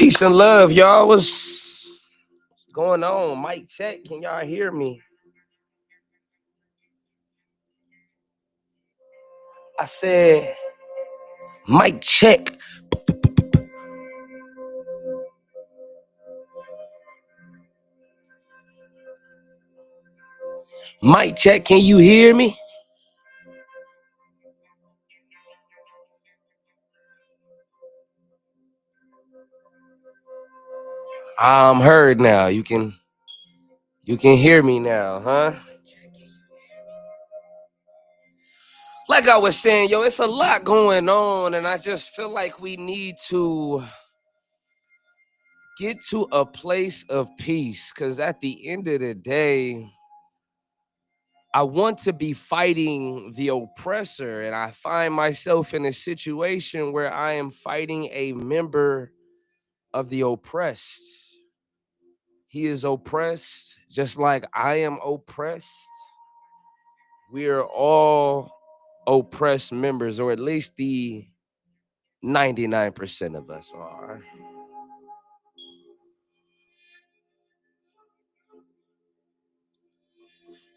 Peace and love, y'all. What's going on? Mic check. Can y'all hear me? I said, mic check. Mic check. Can you hear me? I'm heard now. You can hear me now, huh? Like I was saying, yo, it's a lot going on, and I just feel like we need to get to a place of peace. Cause at the end of the day, I want to be fighting the oppressor, and I find myself in a situation where I am fighting a member of the oppressed. He is oppressed just like I am oppressed. We are all oppressed members, or at least the 99% of us are.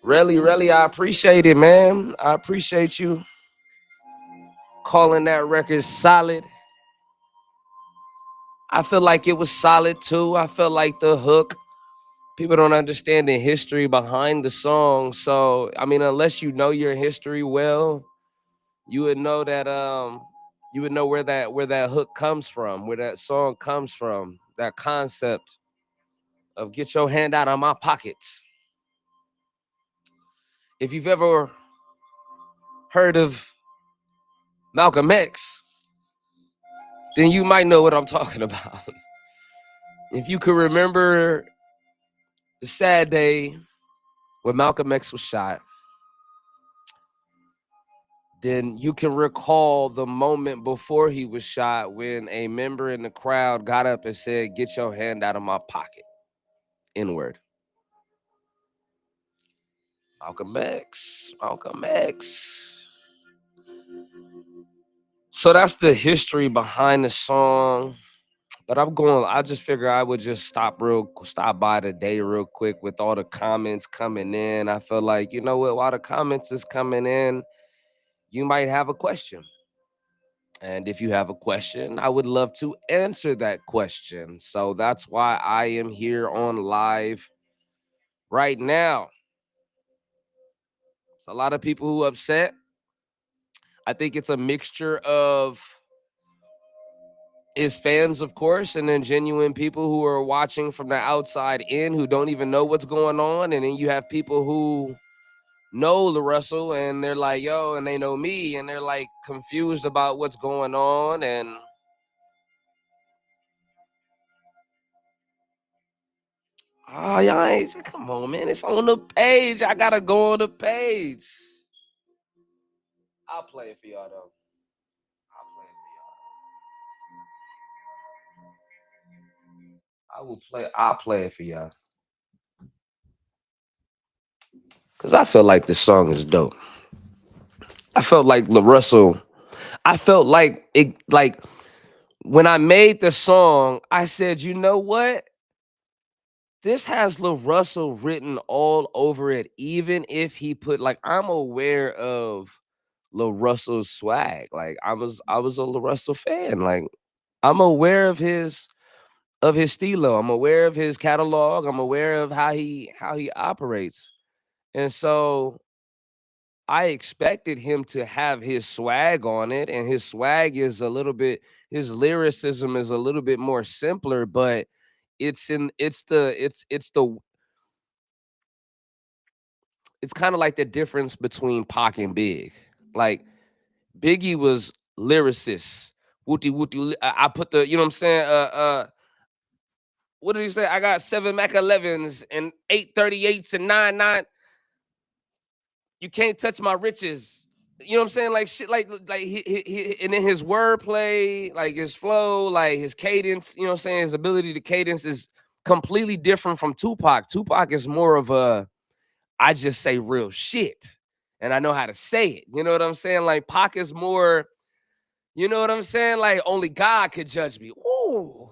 Really, I appreciate it, man. I appreciate you calling that record solid. I feel like it was solid too. I felt like the hook, people don't understand the history behind the song. So, I mean, unless you know your history well, you would know that you would know where that hook comes from, where that song comes from, that concept of get your hand out of my pocket. If you've ever heard of Malcolm X, then you might know what I'm talking about. If you could remember the sad day when Malcolm X was shot, then you can recall the moment before he was shot when a member in the crowd got up and said, "Get your hand out of my pocket." Inward. Malcolm X. Malcolm X. So that's the history behind the song. But I just figure I would just stop by today real quick with all the comments coming in. I feel like, you know what, while the comments is coming in, you might have a question. And if you have a question, I would love to answer that question. So that's why I am here on live right now. It's a lot of people who upset. I think it's a mixture of his fans, of course, and then genuine people who are watching from the outside in who don't even know what's going on. And then you have people who know the Russell and they're like, yo, and they know me and they're like confused about what's going on. And oh, y'all ain't, come on, man. It's on the page. I gotta go on the page. I'll play it for y'all though. I'll play it for y'all. I'll play it for y'all. Cause I feel like this song is dope. I felt like LaRussell. I felt like it like when I made the song, I said, you know what? This has LaRussell written all over it, even if he put like I'm aware of LaRussell's swag. Like I was a LaRussell fan. Like I'm aware of his stilo. I'm aware of his catalog. I'm aware of how he operates. And so I expected him to have his swag on it, and his swag is a little bit his lyricism is a little bit more simpler, but it's kind of like the difference between Pac and Big. Like Biggie was lyricist. Wooty wooty. I put the, you know what I'm saying? What did he say? I got 7 Mac 11s and 838s and 99. You can't touch my riches. You know what I'm saying? Like shit, like and then his wordplay, like his flow, like his cadence. You know what I'm saying? His ability to cadence is completely different from Tupac. Tupac is more of a I just say real shit, and I know how to say it. You know what I'm saying? Like Pac is more. You know what I'm saying? Like only God could judge me. Ooh.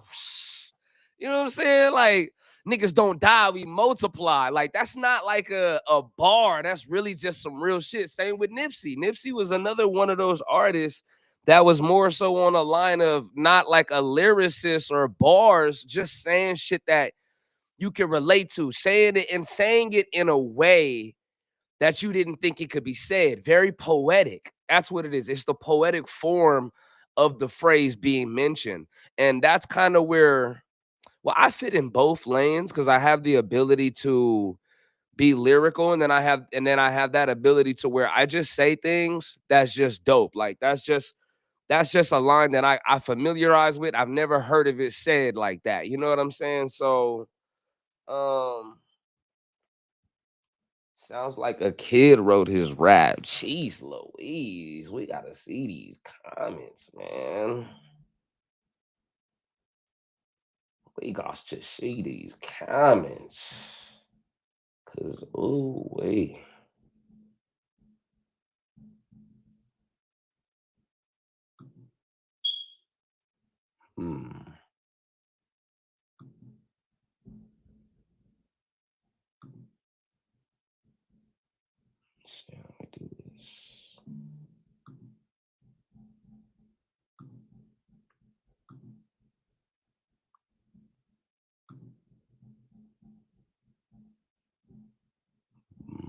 You know what I'm saying? Like niggas don't die, we multiply. Like that's not like a bar. That's really just some real shit. Same with Nipsey. Nipsey was another one of those artists that was more so on a line of not like a lyricist or bars, just saying shit that you can relate to, saying it in a way that you didn't think it could be said. Very poetic. That's what it is. It's the poetic form of the phrase being mentioned. And that's kind of where, well, I fit in both lanes because I have the ability to be lyrical, and then I have that ability to where I just say things that's just dope. Like that's just a line that I familiarize with. I've never heard of it said like that. You know what I'm saying? So um sounds like a kid wrote his rap. Jeez Louise, we gotta see these comments, man. We got to see these comments. Cause oh wait. Hmm. See how I do this.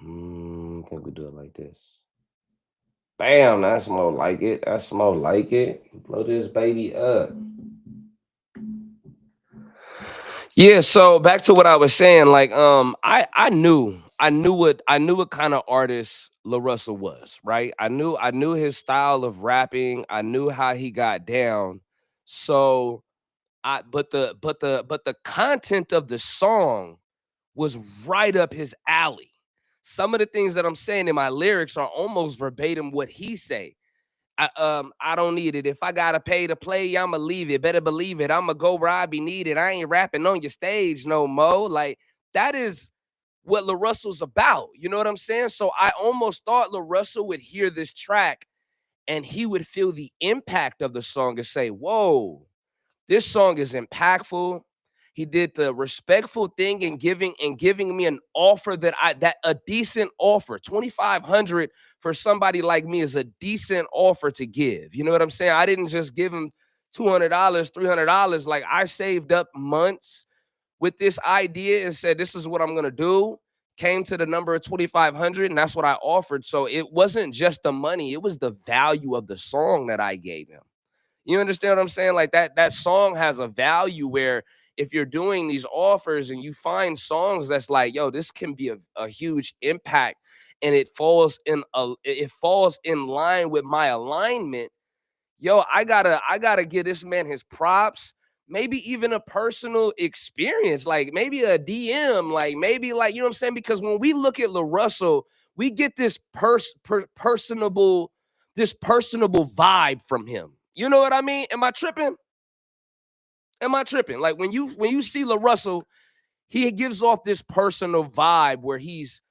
I think we do it like this. Bam, that's more like it. That's more like it. Blow this baby up. Yeah, so back to what I was saying, like I knew what kind of artist La Russell was, right? I knew his style of rapping, I knew how he got down. So I but the content of the song was right up his alley. Some of the things that I'm saying in my lyrics are almost verbatim what he say. I don't need it. If I gotta pay to play, I'ma leave it. Better believe it. I'ma go where I be needed. I ain't rapping on your stage no mo. Like that is what La Russell's about. You know what I'm saying? So I almost thought La Russell would hear this track and he would feel the impact of the song and say, "Whoa, this song is impactful." He did the respectful thing and giving me an offer that a decent offer. 2,500 for somebody like me is a decent offer to give. You know what I'm saying? I didn't just give him $200, $300. Like I saved up months with this idea and said, "This is what I'm gonna do." Came to the number of 2,500, and that's what I offered. So it wasn't just the money; it was the value of the song that I gave him. You understand what I'm saying? Like that song has a value where if you're doing these offers and you find songs that's like, yo, this can be a huge impact and it falls in line with my alignment, yo, I gotta give this man his props. Maybe even a personal experience, like maybe a DM, like maybe like you know what I'm saying? Because when we look at La Russell, we get this personable vibe from him. You know what I mean? Am I tripping? Am I tripping? Like when you see La Russell, he gives off this personal vibe where he's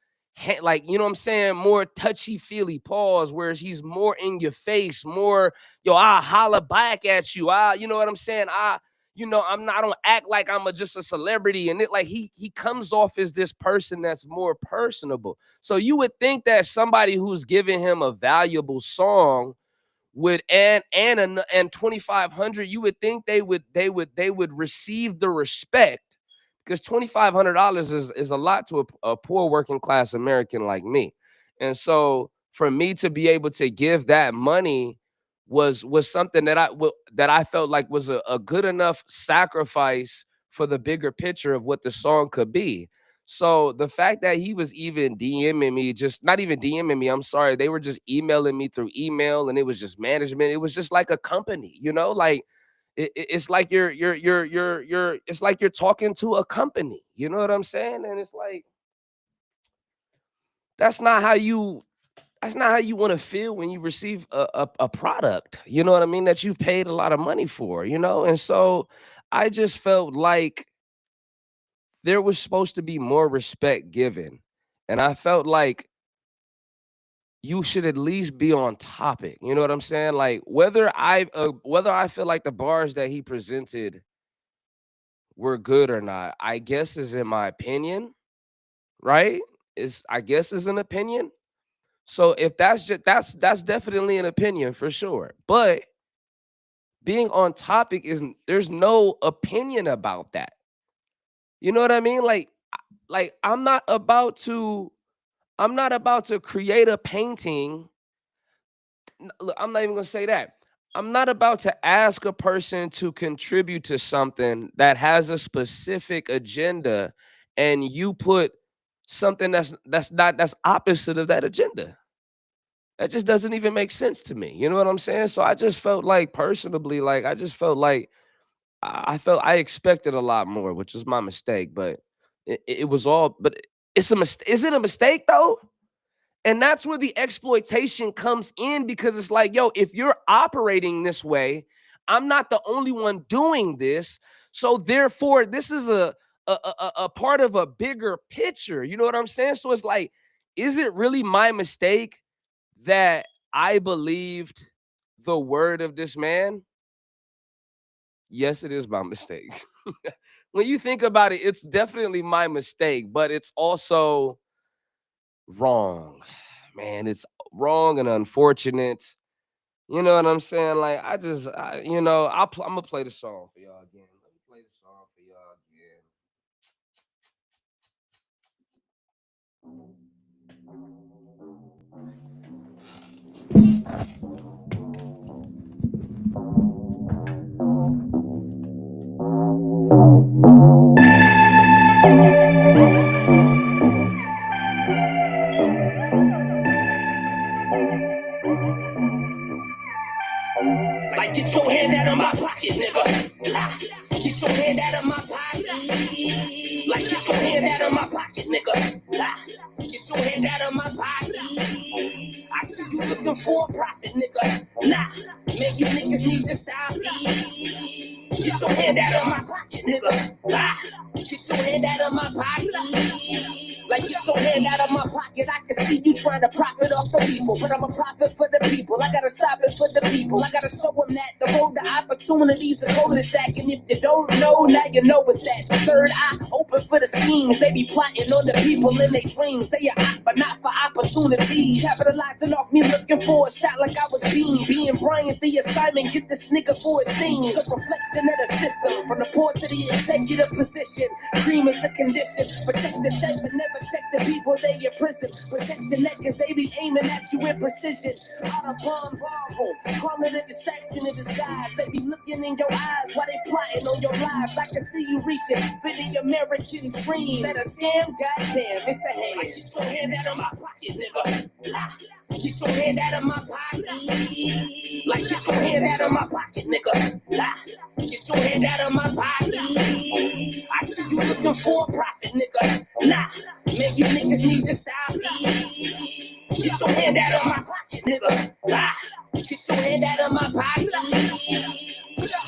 like, you know what I'm saying, more touchy feely pause, whereas he's more in your face, more, yo, I holla back at you. You know what I'm saying? I don't act like just a celebrity. And it like he comes off as this person that's more personable. So you would think that somebody who's giving him a valuable song would and 2,500, you would think they would receive the respect because $2,500 is a lot to a poor working class American like me. And so for me to be able to give that money was something that I felt like was a good enough sacrifice for the bigger picture of what the song could be. So the fact that he was even DMing me, just not even DMing me, I'm sorry, they were just emailing me through email, and it was just management. It was just like a company, like it's like it's like you're talking to a company. You know what I'm saying? And it's like that's not how you that's not how you want to feel when you receive a product. You know what I mean? That you've paid a lot of money for. And so I just felt like there was supposed to be more respect given. And I felt like you should at least be on topic. You know what I'm saying? Like whether I feel like the bars that he presented were good or not, I guess is in my opinion, right? Is I guess is an opinion. So if that's just that's definitely an opinion for sure. But being on topic isn't there's no opinion about that. You know what I mean? Like I'm not about to create a painting. Look, I'm not even gonna say that. I'm not about to ask a person to contribute to something that has a specific agenda, and you put something that's opposite of that agenda. That just doesn't even make sense to me. You know what I'm saying? So I just felt like personally, like I just felt like I felt I expected a lot more, which was my mistake. But it was all. But it's a mistake. Is it a mistake though? And that's where the exploitation comes in because it's like, yo, if you're operating this way, I'm not the only one doing this. So therefore, this is a part of a bigger picture. You know what I'm saying? So it's like, is it really my mistake that I believed the word of this man? Yes, it is my mistake. When you think about it, it's definitely my mistake, but it's also wrong. Man, it's wrong and unfortunate. You know what I'm saying? Like I'm gonna play the song for y'all again. Let me play the song for y'all again. Like, get your hand out of my pocket, nigga. Get your hand out of my pocket. Like, get your hand out of my pocket, nigga. Get your hand out of my pocket. I see you looking for a profit, nigga. Nah, man, you niggas need to stop. Get your hand out of my pocket, nigga. Get your hand out of my pocket. Like, get your hand out of my pocket. I can see you trying to profit off the people, but I'm a profit for the people. I gotta stop it for the people. I gotta show them that the road to opportunities are cul-de-sac. And if you don't know, now you know it's that. The third eye open for the schemes. They be plotting on the people in their dreams. They are out, but not for opportunities. Capitalizing off me looking for a shot like I was being Bryant the assignment. Get this nigga for his things. The reflection of the system. From the poor to the executive position. Cream is a condition. Protect the shape and never check the people they imprison. Protect your neck cause they be aiming at you with precision. Out of bomb room. Call it a distraction in disguise. They be looking in your eyes while they plotting on your lives. I can see you reaching for the American dream. That a scam? Goddamn, it's a hand. Get your hand out of my pocket, nigga. Get your hand out of my pocket. Like, get your hand out of my pocket, nigga. Get your hand out of my pocket. I see you looking for a profit, nigga. Nah, man, you niggas need to stop. Get your hand out of my pocket, nigga. Get your hand out of my pocket.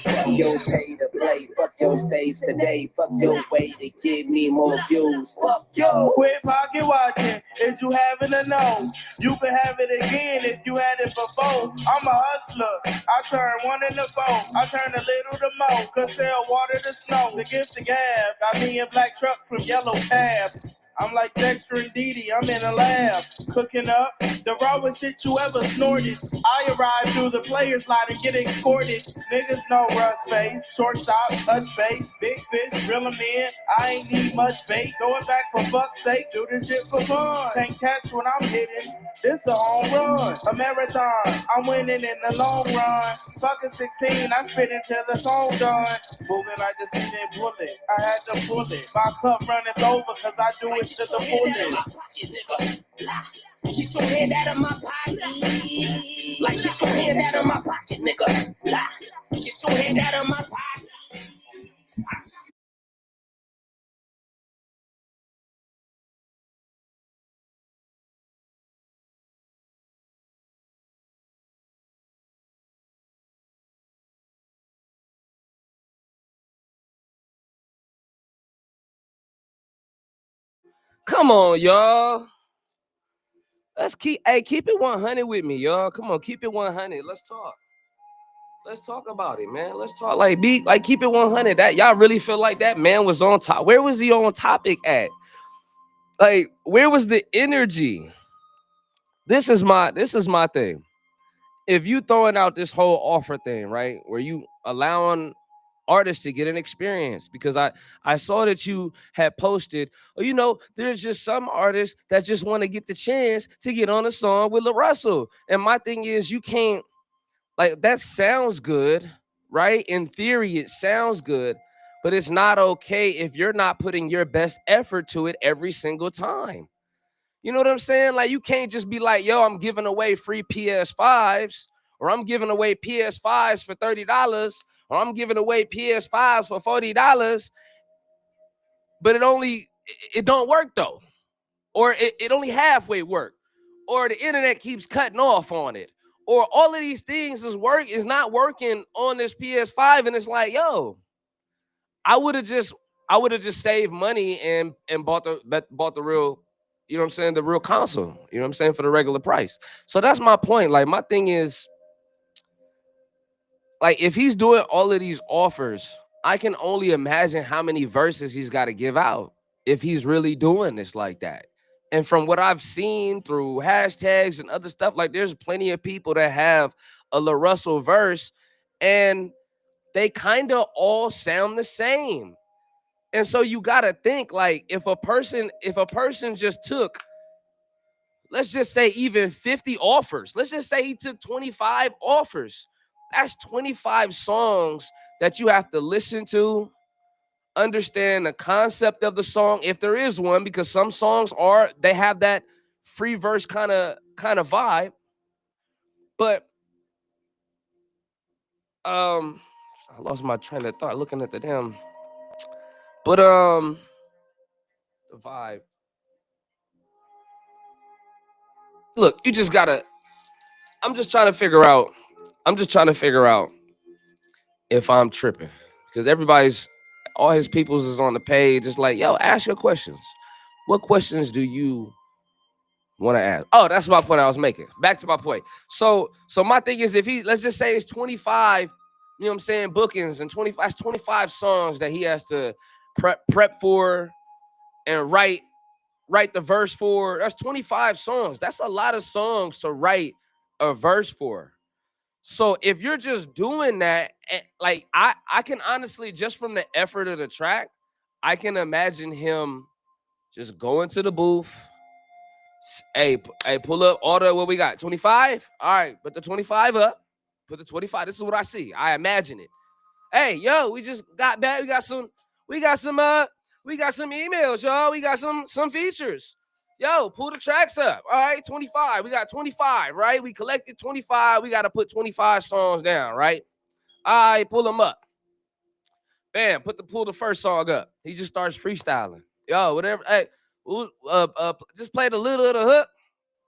Fuck your pay to play, fuck your stage today, fuck your way to give me more views. Fuck you. Quit pocket watching, if you haven't to know. You can have it again if you had it before. I'm a hustler, I turn one into four. I turn a little to more, cause sell water to snow. The gift to gab, got me a black truck from Yellow Cab. I'm like Dexter and Dee, I'm in a lab, cooking up the rawest shit you ever snorted. I arrive through the players line and get escorted. Niggas know rust face, shortstop, touch base, big fish, reel 'em in. I ain't need much bait, throw it back for fuck's sake, do this shit for fun. Can't catch when I'm hitting, this a home run, a marathon. I'm winning in the long run. Fucking 16, I spit until the song done. Moving like a speeding bullet, I had to pull it. My cup runneth over cause I do it to the fullest. Get your hand out of my pocket. Like, get your hand out of my pocket, nigga. Get your hand out of my pocket. Come on, y'all. Let's keep it 100 with me, y'all. Come on, keep it 100. Let's talk. Let's talk about it, man. Let's talk like be like keep it 100. That y'all really feel like that man was on top. Where was he on topic at? Like, where was the energy? This is my thing. If you throwing out this whole offer thing, right, where you allowing artists to get an experience, because I saw that you had posted, oh, there's just some artists that just want to get the chance to get on a song with La Russell. And my thing is, you can't, like, that sounds good, right? In theory, it sounds good, but it's not okay if you're not putting your best effort to it every single time. You know what I'm saying? Like, you can't just be like, yo, I'm giving away free PS5s, or I'm giving away PS5s for $30, or I'm giving away PS5s for $40, but it don't work though. Or it only halfway work. Or the internet keeps cutting off on it. Or all of these things is not working on this PS5. And it's like, yo, I would have just I would have just saved money and bought the real, you know what I'm saying, the real console, you know what I'm saying, for the regular price. So that's my point. Like, my thing is, like, if he's doing all of these offers, I can only imagine how many verses he's got to give out if he's really doing this like that. And from what I've seen through hashtags and other stuff, like, there's plenty of people that have a La Russell verse, and they kind of all sound the same. And so you got to think, like, if a person just took, let's just say, even 50 offers, let's just say he took 25 offers, that's 25 songs that you have to listen to, understand the concept of the song, if there is one, because some songs they have that free verse kind of vibe. But I lost my train of thought looking at the damn. But the vibe. Look, you just gotta. I'm just trying to figure out. I'm just trying to figure out if I'm tripping, because all his peoples is on the page. It's like, yo, ask your questions. What questions do you want to ask? Oh, that's my point I was making. Back to my point. So my thing is, if let's just say it's 25, you know what I'm saying, bookings, and 25 songs that he has to prep for and write the verse for. That's 25 songs. That's a lot of songs to write a verse for. So if you're just doing that, like, I can honestly, just from the effort of the track, I can imagine him just going to the booth. Hey, pull up order what we got. 25? All right, put the 25 up. Put the 25. This is what I see. I imagine it. Hey, yo, we just got back. We got some emails, y'all. We got some features. Yo, pull the tracks up. All right, 25. We got 25, right? We collected 25. We got to put 25 songs down, right? All right, pull them up. Bam, pull the first song up. He just starts freestyling. Yo, whatever. Hey, just play the little of the hook.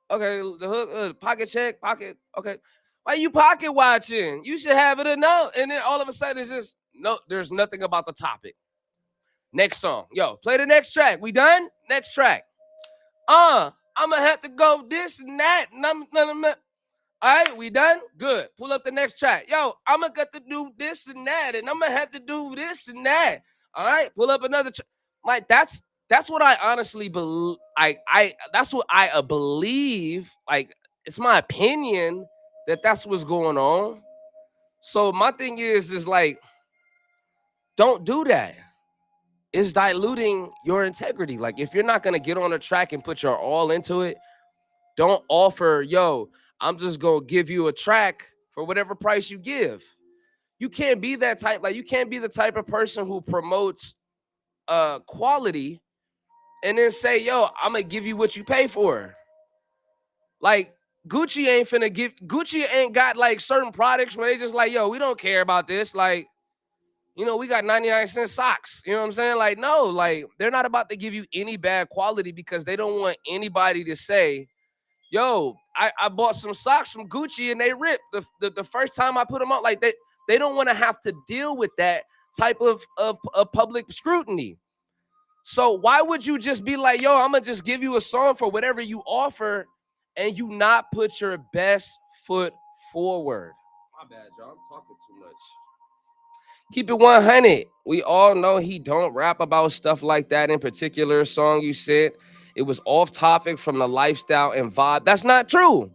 Okay, the hook, pocket check, pocket. Okay, why you pocket watching? You should have it enough. And then all of a sudden, it's just no. There's nothing about the topic. Next song, yo, play the next track. We done? Next track. I'm gonna have to go this and that. And all right, we done? Good. Pull up the next track. Yo, I'm gonna have to do this and that, and I'm gonna have to do this and that. All right, pull up another track. Like, that's what I honestly believe. I that's what I believe. Like, it's my opinion that that's what's going on. So my thing is like, don't do that. It's diluting your integrity. Like, if you're not gonna get on a track and put your all into it, don't offer, yo, I'm just gonna give you a track for whatever price you give. You can't be that type. Like, you can't be the type of person who promotes quality and then say, yo, I'm gonna give you what you pay for. Like, Gucci ain't got, like, certain products where they just like, yo, we don't care about this. Like, we got 99-cent socks. You know what I'm saying? Like, no, like, they're not about to give you any bad quality, because they don't want anybody to say, yo, I bought some socks from Gucci and they ripped the first time I put them on. Like, they don't want to have to deal with that type of public scrutiny. So why would you just be like, yo, I'm gonna just give you a song for whatever you offer, and you not put your best foot forward? My bad, y'all. I'm talking too much. Keep it 100. We all know he don't rap about stuff like that. In particular song you said it was off topic from the lifestyle and vibe. That's not true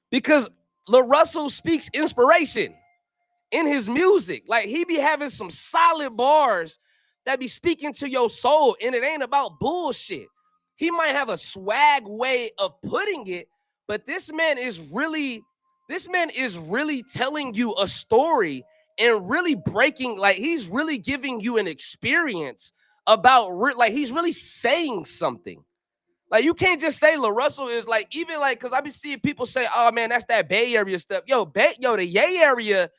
because Lil Russell speaks inspiration in his music. Like he be having some solid bars that be speaking to your soul, and it ain't about bullshit. He might have a swag way of putting it, but this man is really telling you a story and really breaking, like he's really giving you an experience about like he's really saying something. Like you can't just say Lil Russell is like, even like, cause I be seeing people say, oh man, that's that Bay Area stuff. The Yay area,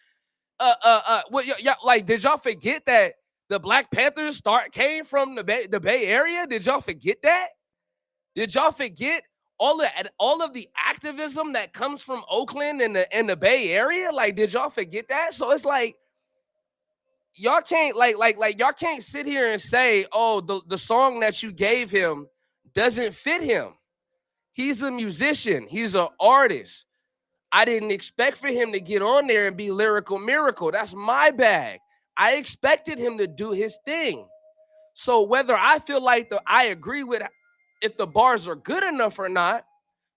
like, did y'all forget that the Black Panthers came from the Bay Area? Did y'all forget that? Did y'all forget all of the activism that comes from Oakland and the Bay Area? Like, did y'all forget that? So it's like y'all can't like y'all can't sit here and say, oh, the song that you gave him doesn't fit him. He's a musician. He's an artist. I didn't expect for him to get on there and be lyrical miracle. That's my bag. I expected him to do his thing. So whether I feel like I agree with if the bars are good enough or not,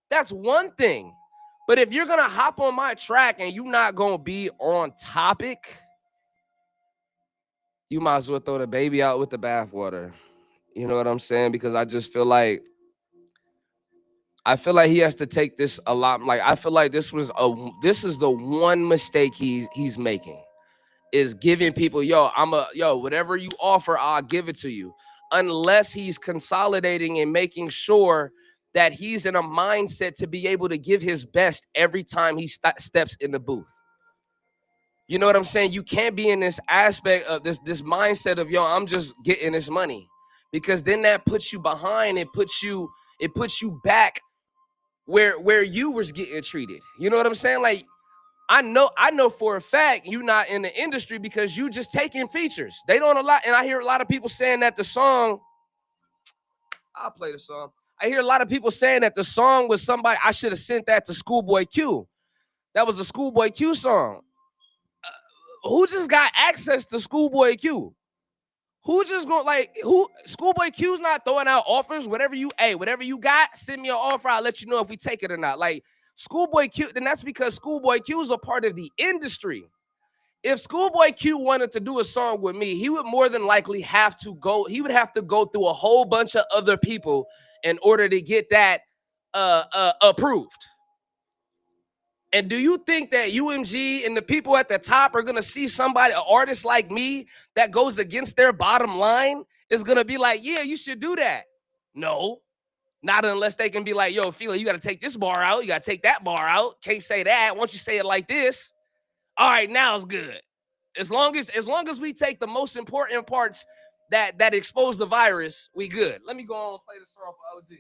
that's one thing. But if you're gonna hop on my track and you're not gonna be on topic, you might as well throw the baby out with the bathwater. You know what I'm saying? Because I just feel like he has to take this a lot. Like I feel like this is the one mistake he's making, is giving people, whatever you offer, I'll give it to you. Unless he's consolidating and making sure that he's in a mindset to be able to give his best every time he steps in the booth. You know what I'm saying? You can't be in this aspect of this mindset of, I'm just getting this money, because then that puts you behind. It puts you back where you was getting treated. You know what I'm saying? Like, I know for a fact you not in the industry because you just taking features. They don't allow, and I hear a lot of people saying that the song, I'll play the song. I hear a lot of people saying that the song was somebody, I should have sent that to Schoolboy Q. That was a Schoolboy Q song. Who just got access to Schoolboy Q? Who just going Schoolboy Q's not throwing out offers. Whatever you got, send me an offer. I'll let you know if we take it or not. Like Schoolboy Q, then that's because Schoolboy Q is a part of the industry. If Schoolboy Q wanted to do a song with me, he would more than likely have to go through a whole bunch of other people in order to get that approved. And do you think that UMG and the people at the top are going to see somebody, an artist like me, that goes against their bottom line is going to be like, yeah, you should do that? No, not unless they can be like, yo, FeLa, you got to take this bar out. You got to take that bar out. Can't say that. Once you say it like this, all right, now it's good. As long as we take the most important parts that expose the virus, we good. Let me go on and play the song for OG.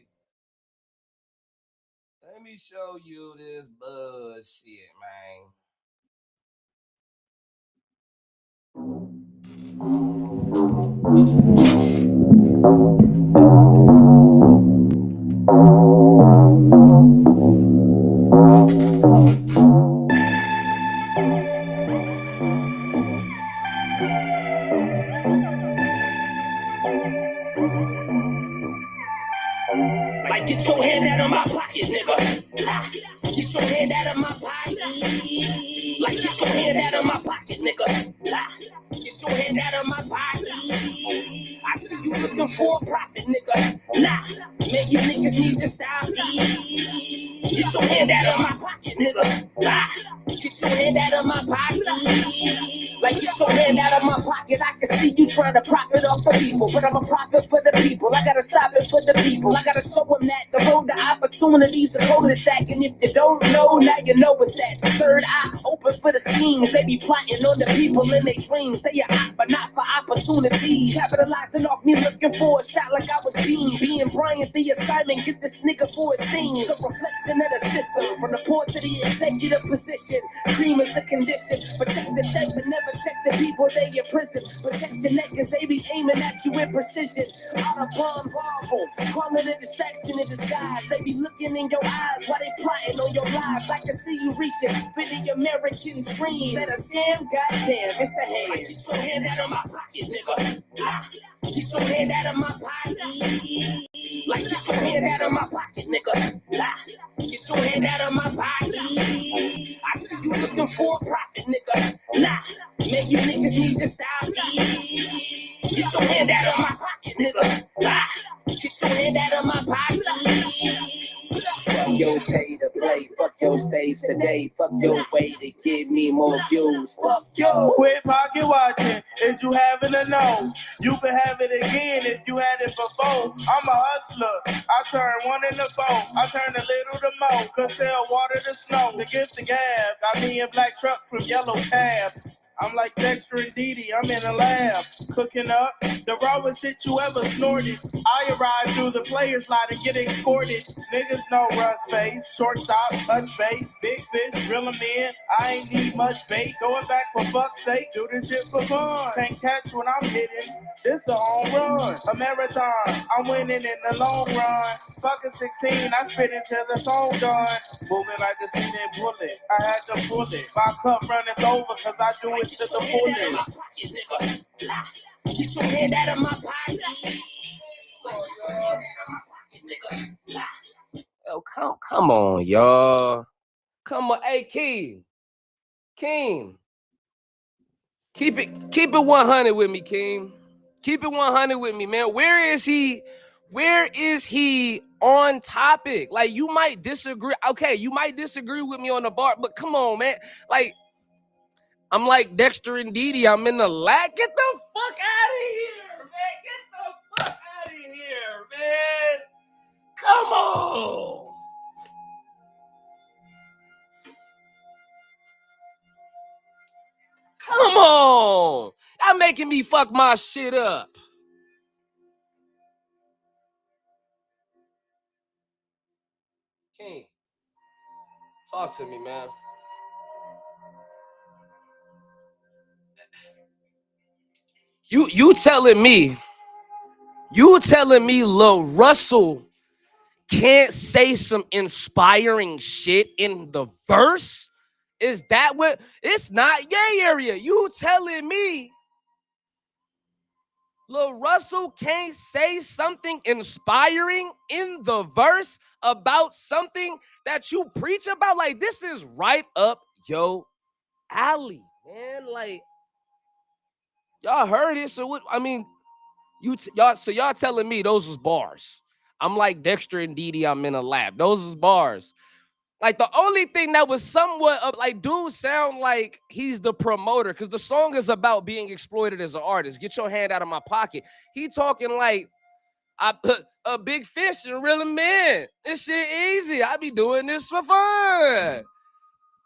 Let me show you this bullshit, man. Like, get your hand out of my pocket, nigga. Get your hand out of my pocket. Like, get your hand out of my pocket, nigga. Get your hand out of my pocket. I see you looking for a profit, nigga. Nah, man, you niggas need to stop. Get your hand out of my pocket, nigga. Get your hand out of my pocket. Like, get your hand out of my pocket. I can see you trying to profit off the people, but I'm a profit for the people. I gotta stop it for the people. I gotta show them that the road to opportunities are cul-de-sac. And if you don't know, now you know it's that. The third eye open for the schemes. They be plotting on the people in their dreams. They are hot, but not for opportunities. Capitalizing off me looking for a shot like I was being Bryant the assignment. Get this nigga for his things. The reflection of the system, from the poor to the executive position. Cream is a condition. Protect the shape but never never check the people they in prison. Protect your neck cause they be aiming at you with precision. Out of bomb rifle, call it a distraction in disguise. They be looking in your eyes while they plotting on your lives. I can see you reaching for the American dream. That a scam? Goddamn, it's a hand. Get your hand out of my pocket, nigga. Get your hand out of my pocket. Like get your hand out of my pocket, nigga. Get your hand out of my pocket. I see you looking for a profit, nigga. Man, you niggas need to stop. Get your hand out of my pocket, nigga. Get your hand out of my pocket. Fuck your pay to play, fuck your stage today, fuck your way to give me more views. Fuck you. Quit pocket watching, is you having a no? You can have it again if you had it before. I'm a hustler, I turn one into four. I turn a little to more, cause sell water to snow. The gift to gab, got me a black truck from Yellow Cab. I'm like Dexter and Didi, I'm in the lab, cooking up the rawest shit you ever snorted. I arrive through the players line and get escorted. Niggas know Russ face, shortstop, touch base, big fish, reel 'em in. I ain't need much bait, going back for fuck's sake, do this shit for fun. Can't catch when I'm hitting, this a home run, a marathon. I'm winning in the long run. Fucking 16, I spit until the song done. Moving like a speeding bullet, I had to pull it. My cup running over cause I do it to the fullest. Get your hand out of my pocket. Oh, come on, y'all. Come on, hey, King. Keep it 100 with me, King. Keep it 100 with me, man. Where is he on topic? Like, you might disagree. Okay, you might disagree with me on the bar, but come on, man. Like, I'm like Dexter and Didi. I'm in the lag. Get the fuck out of here, man. Get the fuck out of here, man. Come on. Come on. Y'all making me fuck my shit up. King, talk to me, man. You telling me Lil Russell can't say some inspiring shit in the verse? Is that what? It's not gay area. You telling me Lil Russell can't say something inspiring in the verse about something that you preach about? Like, this is right up your alley, man. Like, y'all heard it. So what? I mean, y'all telling me those was bars. I'm like Dexter and Didi. I'm in a lab. Those was bars. Like, the only thing that was somewhat of, like, dude sound like he's the promoter, because the song is about being exploited as an artist. Get your hand out of my pocket. He talking like, I put a big fish and reel him in. This shit easy. I be doing this for fun.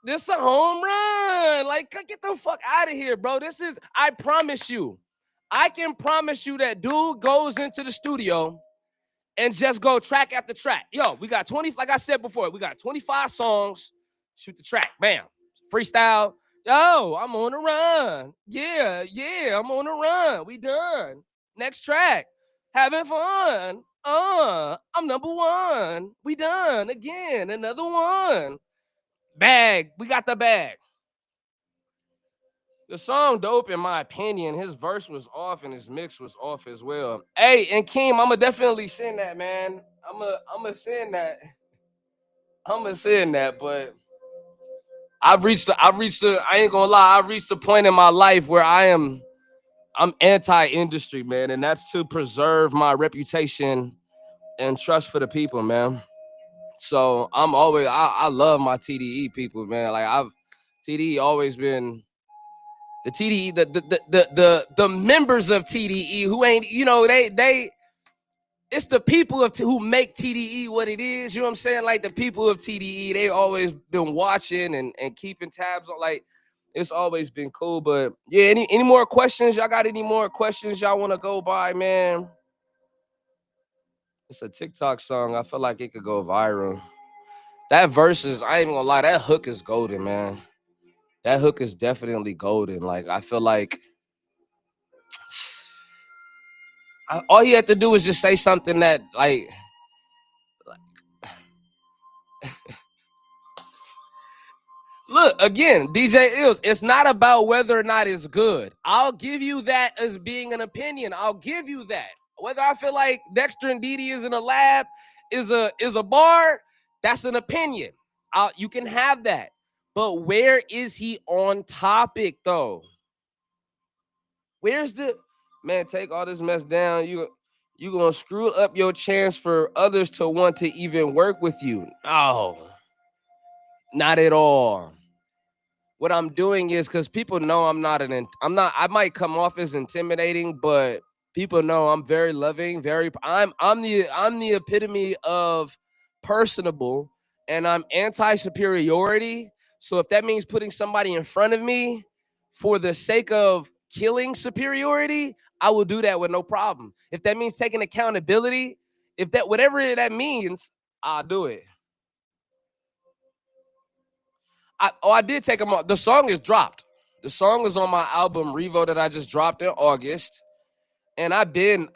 This a home run. Like, get the fuck out of here, bro. This is, I promise you, I can promise you that dude goes into the studio and just go track after track. Yo, we got 20, like I said before, we got 25 songs. Shoot the track. Bam. Freestyle. Yo, I'm on the run. Yeah, I'm on the run. We done. Next track. Having fun. I'm number one. We done. Again, another one. Bag. We got the bag. The song dope, in my opinion. His verse was off and his mix was off as well. Hey, and Keem, I'ma definitely send that, man. I'ma send that. I'ma send that, but I ain't gonna lie, I reached a point in my life where I'm anti-industry, man, and that's to preserve my reputation and trust for the people, man. So I love my TDE people, man. Like, TDE always been the TDE, the members of TDE who ain't, they it's the people who make TDE what it is. You know what I'm saying? Like, the people of TDE, they always been watching and keeping tabs on. Like, it's always been cool. But yeah, any more questions? Y'all got any more questions y'all want to go by, man? It's a TikTok song. I feel like it could go viral. That verse is, I ain't even gonna lie, that hook is golden, man. That hook is definitely golden. Like I feel like all he had to do was just say something that like look again, DJ Ills. It's not about whether or not it's good. I'll give you that as being an opinion. I'll give you that. Whether I feel like Dexter and Didi is in a lab is a bar, that's an opinion. You can have that. But where is he on topic though? Where's the man? Take all this mess down. You gonna screw up your chance for others to want to even work with you? No, not at all. What I'm doing is because people know I'm not. I might come off as intimidating, but people know I'm very loving. I'm the epitome of personable, and I'm anti superiority. So if that means putting somebody in front of me for the sake of killing superiority, I will do that with no problem. If that means taking accountability, if that whatever that means, I'll do it. I did take them off. The song is dropped. The song is on my album Revo that I just dropped in August. And I've been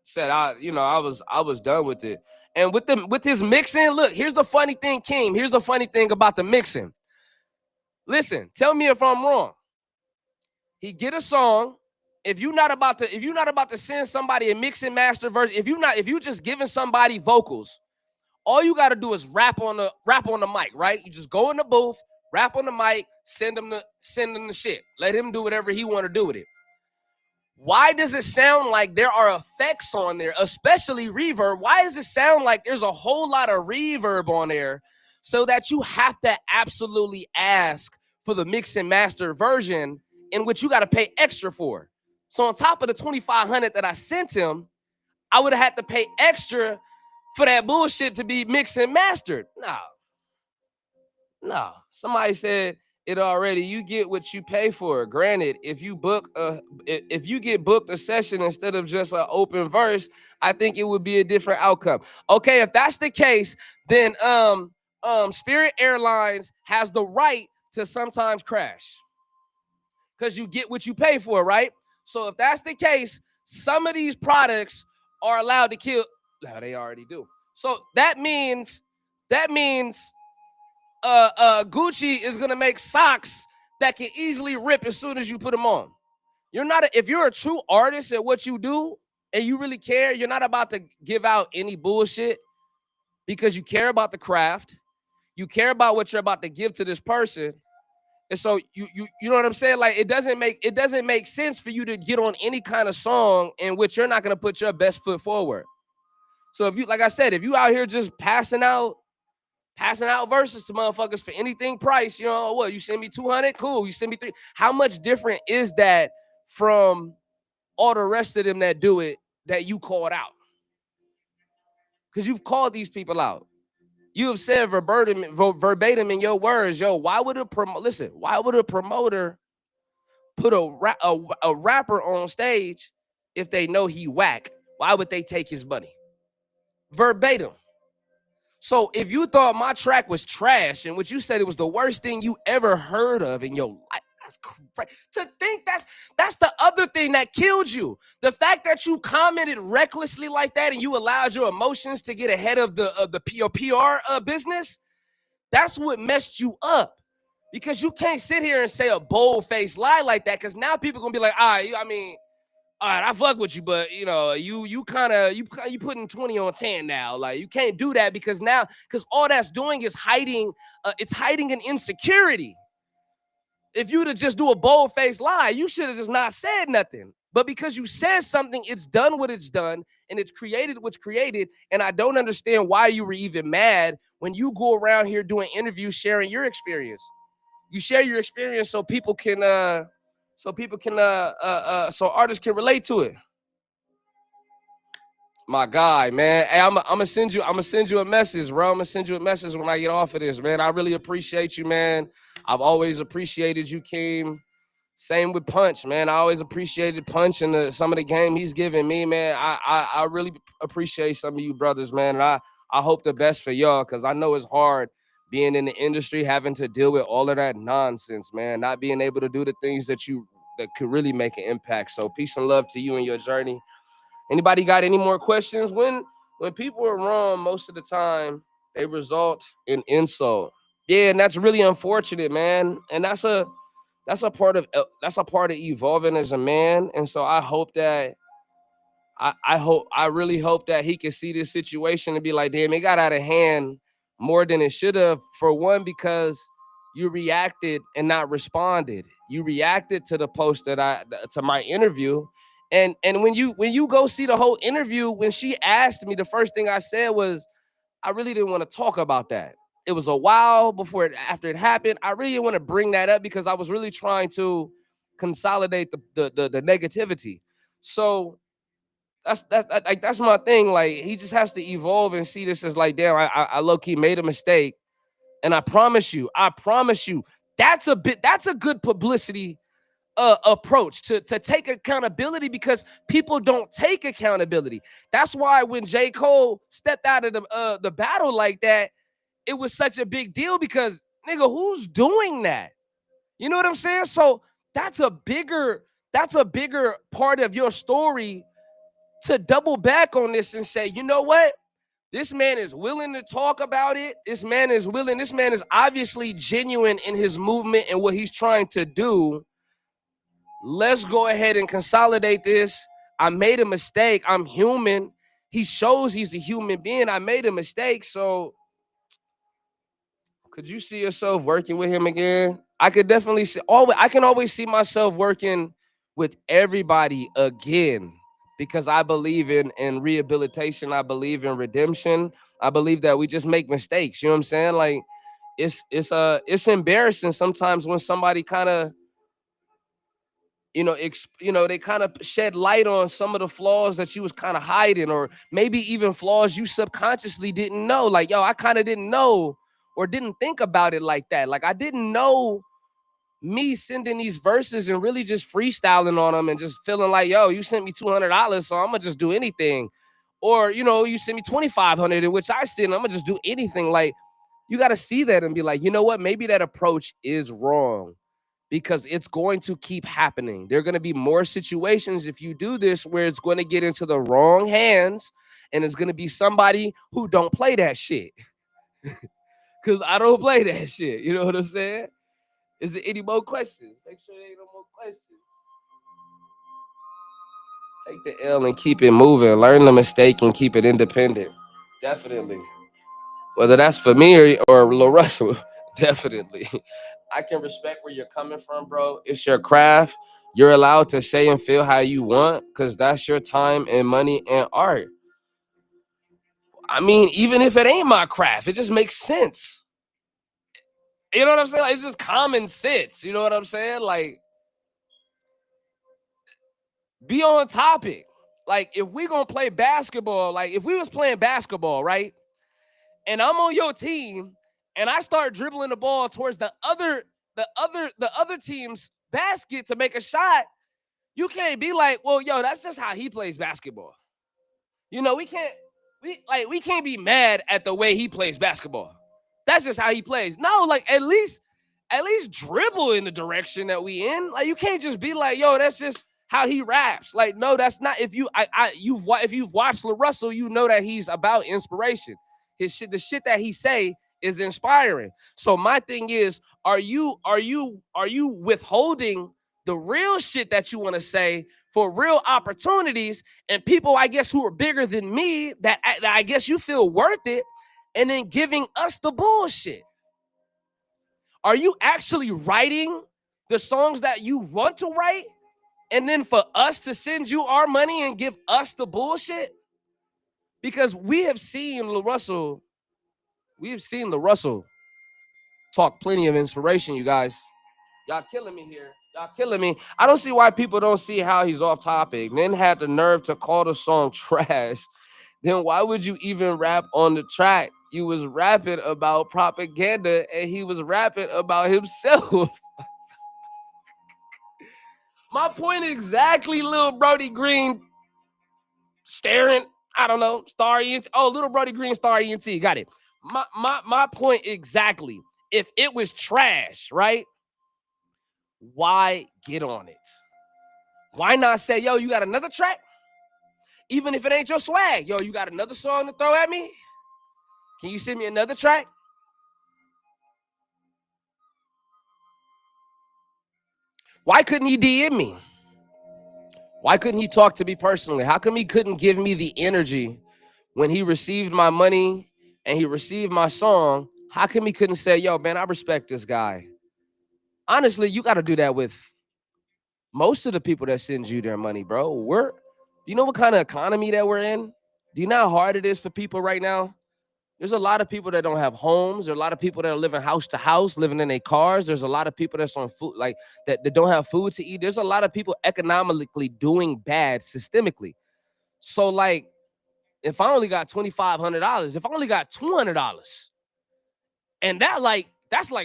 said I was done with it. And with his mixing, look, here's the funny thing, King. Here's the funny thing about the mixing. Listen, tell me if I'm wrong. He get a song. If you're not about to send somebody a mix and master version, if you just giving somebody vocals, all you got to do is rap on the mic, right? You just go in the booth, rap on the mic, send him the shit. Let him do whatever he want to do with it. Why does it sound like there are effects on there, especially reverb? Why does it sound like there's a whole lot of reverb on there so that you have to absolutely ask for the mix and master version in which you got to pay extra for? So on top of the 2,500 that I sent him, I would have had to pay extra for that bullshit to be mixed and mastered. No. Somebody said it already. You get what you pay for. Granted, if you get booked a session instead of just an open verse, I think it would be a different outcome. Okay, if that's the case, then Spirit Airlines has the right to sometimes crash because you get what you pay for, right? So if that's the case, some of these products are allowed to kill. No, they already do. So that means Gucci is gonna make socks that can easily rip as soon as you put them on. If you're a true artist at what you do and you really care, you're not about to give out any bullshit because you care about the craft, you care about what you're about to give to this person. And so you know what I'm saying? Like it doesn't make sense for you to get on any kind of song in which you're not gonna put your best foot forward. So if you, like I said, if you out here just passing out verses to motherfuckers for anything price, what, you send me 200, cool, you send me 3. How much different is that from all the rest of them that do it that you called out? Because you've called these people out. You have said verbatim in your words, why would a promoter put a rapper on stage if they know he whack? Why would they take his money? Verbatim. So if you thought my track was trash and what you said it was the worst thing you ever heard of in your life, that's crazy. To think that's the other thing that killed you. The fact that you commented recklessly like that and you allowed your emotions to get ahead of the PR business, that's what messed you up. Because you can't sit here and say a bold-faced lie like that, because now people gonna be like, all right, I fuck with you, but you putting 20 on 10 now. Like, you can't do that because all that's doing is hiding. It's hiding an insecurity. If you'd have just do a bold-faced lie, you should have just not said nothing. But because you said something, it's done what it's done, and it's created what's created. And I don't understand why you were even mad when you go around here doing interviews, sharing your experience. You share your experience so people can so artists can relate to it. My guy, man. Hey, I'm gonna send you a message, bro. I'm gonna send you a message when I get off of this, man. I really appreciate you, man. I've always appreciated you, Keem. Same with Punch, man. I always appreciated Punch and some of the game he's giving me, man. I really appreciate some of you brothers, man. And I hope the best for y'all, because I know it's hard being in the industry, having to deal with all of that nonsense, man, not being able to do the things that could really make an impact. So peace and love to you and your journey. Anybody got any more questions? When people are wrong, most of the time they result in insult. Yeah, and that's really unfortunate, man. And that's a part of evolving as a man. And so I really hope that he can see this situation and be like, damn, it got out of hand more than it should have. For one, because you reacted and not responded. You reacted to the post to my interview. And when you go see the whole interview, when she asked me, the first thing I said was, I really didn't want to talk about that. It was a while after it happened. I really didn't want to bring that up because I was really trying to consolidate the negativity. So that's my thing. Like, he just has to evolve and see this as like, damn, I low key made a mistake, and I promise you, that's a good publicity approach to take accountability, because people don't take accountability. That's why when J. Cole stepped out of the battle like that, it was such a big deal, because nigga, who's doing that? You know what I'm saying? So that's a bigger part of your story, to double back on this and say, you know what? This man is willing to talk about it. This man is obviously genuine in his movement and what he's trying to do. Let's go ahead and consolidate this. I made a mistake. I'm human. He shows he's a human being. I made a mistake. So could you see yourself working with him again? I could definitely see. I can always see myself working with everybody again, because I believe in rehabilitation. I believe in redemption. I believe that we just make mistakes. You know what I'm saying? Like, it's embarrassing sometimes when somebody kind of, they kind of shed light on some of the flaws that you was kind of hiding, or maybe even flaws you subconsciously didn't know. Like, yo, I kind of didn't know or didn't think about it like that. Like, I didn't know me sending these verses and really just freestyling on them and just feeling like, yo, you sent me $200, so I'm gonna just do anything. Or, you sent me 2,500, in which I said, I'm gonna just do anything. Like, you got to see that and be like, you know what? Maybe that approach is wrong, because it's going to keep happening. There are going to be more situations if you do this where it's going to get into the wrong hands, and it's going to be somebody who don't play that shit. Because I don't play that shit. You know what I'm saying? Is there any more questions? Make sure there ain't no more questions. Take the L and keep it moving. Learn the mistake and keep it independent. Definitely. Whether that's for me or Lil Russell, definitely. I can respect where you're coming from, bro. It's your craft. You're allowed to say and feel how you want, because that's your time and money and art. I mean, even if it ain't my craft, it just makes sense. You know what I'm saying? Like, it's just common sense. You know what I'm saying? Like, be on topic. Like, if we gonna play basketball, like if we was playing basketball, right? And I'm on your team, and I start dribbling the ball towards the other team's basket to make a shot, you can't be like, well, yo, that's just how he plays basketball. We can't be mad at the way he plays basketball. That's just how he plays. No, like, at least dribble in the direction that we in. Like, you can't just be like, yo, that's just how he raps. Like, no, that's not. If you've watched Lil Russell, you know that he's about inspiration. The shit that he say is inspiring. So my thing is, are you withholding the real shit that you want to say for real opportunities and people, I guess, who are bigger than me, that I guess you feel worth it, and then giving us the bullshit? Are you actually writing the songs that you want to write, and then for us to send you our money and give us the bullshit? Because we have seen Lil Russell talk plenty of inspiration, you guys. Y'all killing me here. Y'all killing me. I don't see why people don't see how he's off topic. Then had the nerve to call the song trash. Then why would you even rap on the track? You was rapping about propaganda, and he was rapping about himself. My point exactly, little Brody Green staring. I don't know, Star ENT. Oh, little Brody Green, Star ENT. Got it. My point exactly. If it was trash, right? Why get on it? Why not say, yo, you got another track? Even if it ain't your swag, yo, you got another song to throw at me? Can you send me another track? Why couldn't he DM me? Why couldn't he talk to me personally? How come he couldn't give me the energy when he received my money and he received my song? How come he couldn't say, yo, man, I respect this guy? Honestly, you got to do that with most of the people that send you their money, bro. You know what kind of economy that we're in? Do you know how hard it is for people right now? There's a lot of people that don't have homes. There are a lot of people that are living house to house, living in their cars. There's a lot of people that's on food, like that don't have food to eat. There's a lot of people economically doing bad systemically. So, like, if I only got $2,500, if I only got $200, and that's like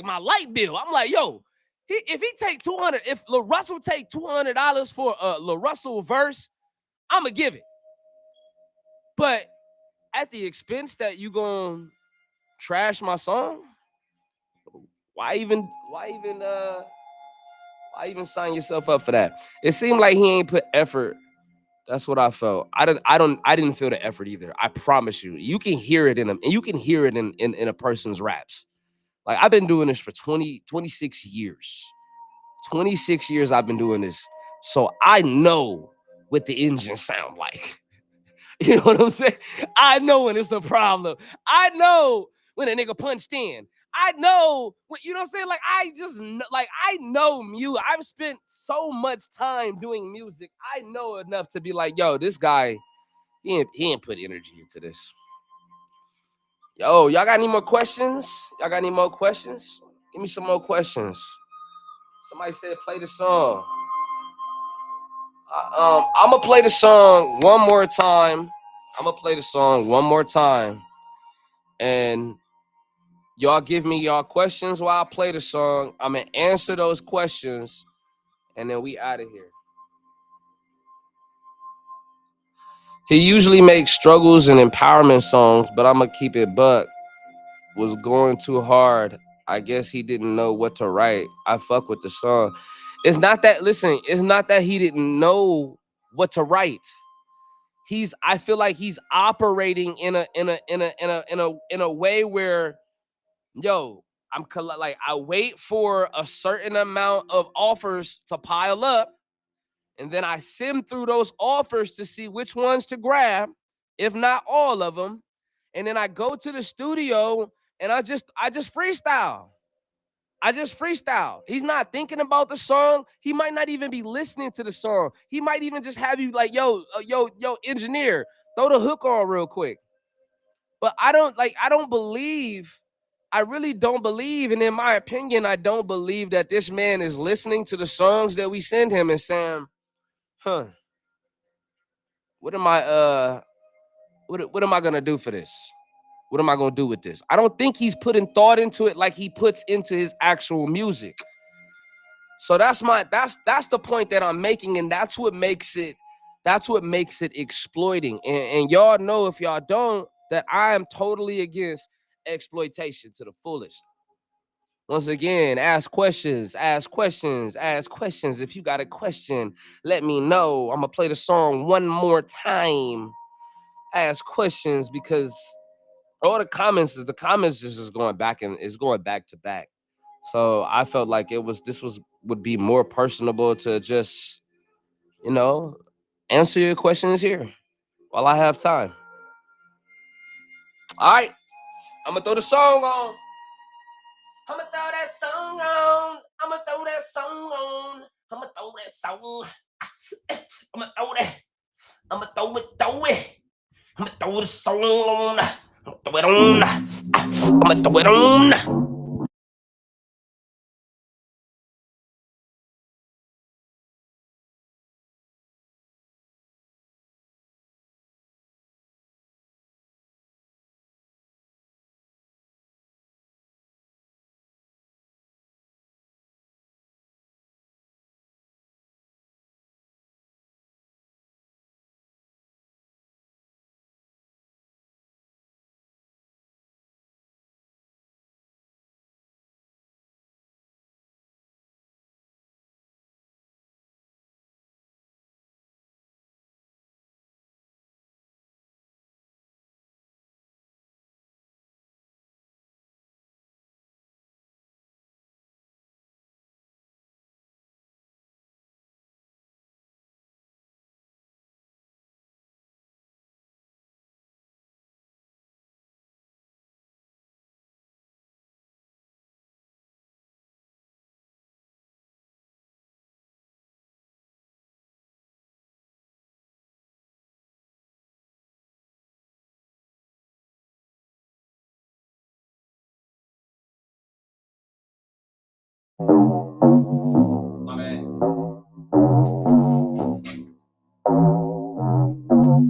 my light bill. I'm like, yo, if he take 200, if Lil Russell take $200 for a Lil Russell verse, I'ma give it. But at the expense that you gonna trash my song, why even why even uh why even sign yourself up for that? It seemed like he ain't put effort. That's what I felt. I didn't feel the effort either. I promise you. You can hear it in him, and you can hear it in a person's raps. Like, I've been doing this for 26 years. 26 years I've been doing this. So I know what the engine sound like. You know what I'm saying? I know when it's a problem. I know when a nigga punched in. I know what, you know what I'm saying? Like, I just know, like, I know music. I've spent so much time doing music. I know enough to be like, yo, this guy, he ain't put energy into this. Yo, y'all got any more questions? Y'all got any more questions? Give me some more questions. Somebody said play the song. I'm gonna play the song one more time. I'm gonna play the song one more time, and y'all give me y'all questions while I play the song. I'm gonna answer those questions, and then we out of here. He usually makes struggles and empowerment songs, but I'm gonna keep it buck. Was going too hard. I guess he didn't know what to write. I fuck with the song. It's not that. Listen, it's not that he didn't know what to write. I feel like he's operating in a way where, yo, like, I wait for a certain amount of offers to pile up, and then I sim through those offers to see which ones to grab, if not all of them, and then I go to the studio and I just freestyle. I just freestyle. He's not thinking about the song. He might not even be listening to the song. He might even just have you like, yo, engineer, throw the hook on real quick. But I don't believe, I really don't believe, and in my opinion, I don't believe that this man is listening to the songs that we send him and saying, huh, what am I what am I gonna do for this? What am I gonna do with this? I don't think he's putting thought into it like he puts into his actual music. So that's the point that I'm making, and that's what makes it exploiting. And y'all know, if y'all don't, that I am totally against exploitation to the fullest. Once again, ask questions, ask questions, ask questions. If you got a question, let me know. I'm gonna play the song one more time. Ask questions, because all the comments is going back, and is going back to back. So I felt like this would be more personable to just, you know, answer your questions here while I have time. All right, I'm gonna throw the song on. I'ma throw that song on. I'ma throw that song on. I'ma throw that song. I'ma throw that. I'ma throw it. I'ma throw the song on. I'ma throw it on. I'ma throw it on. My bad.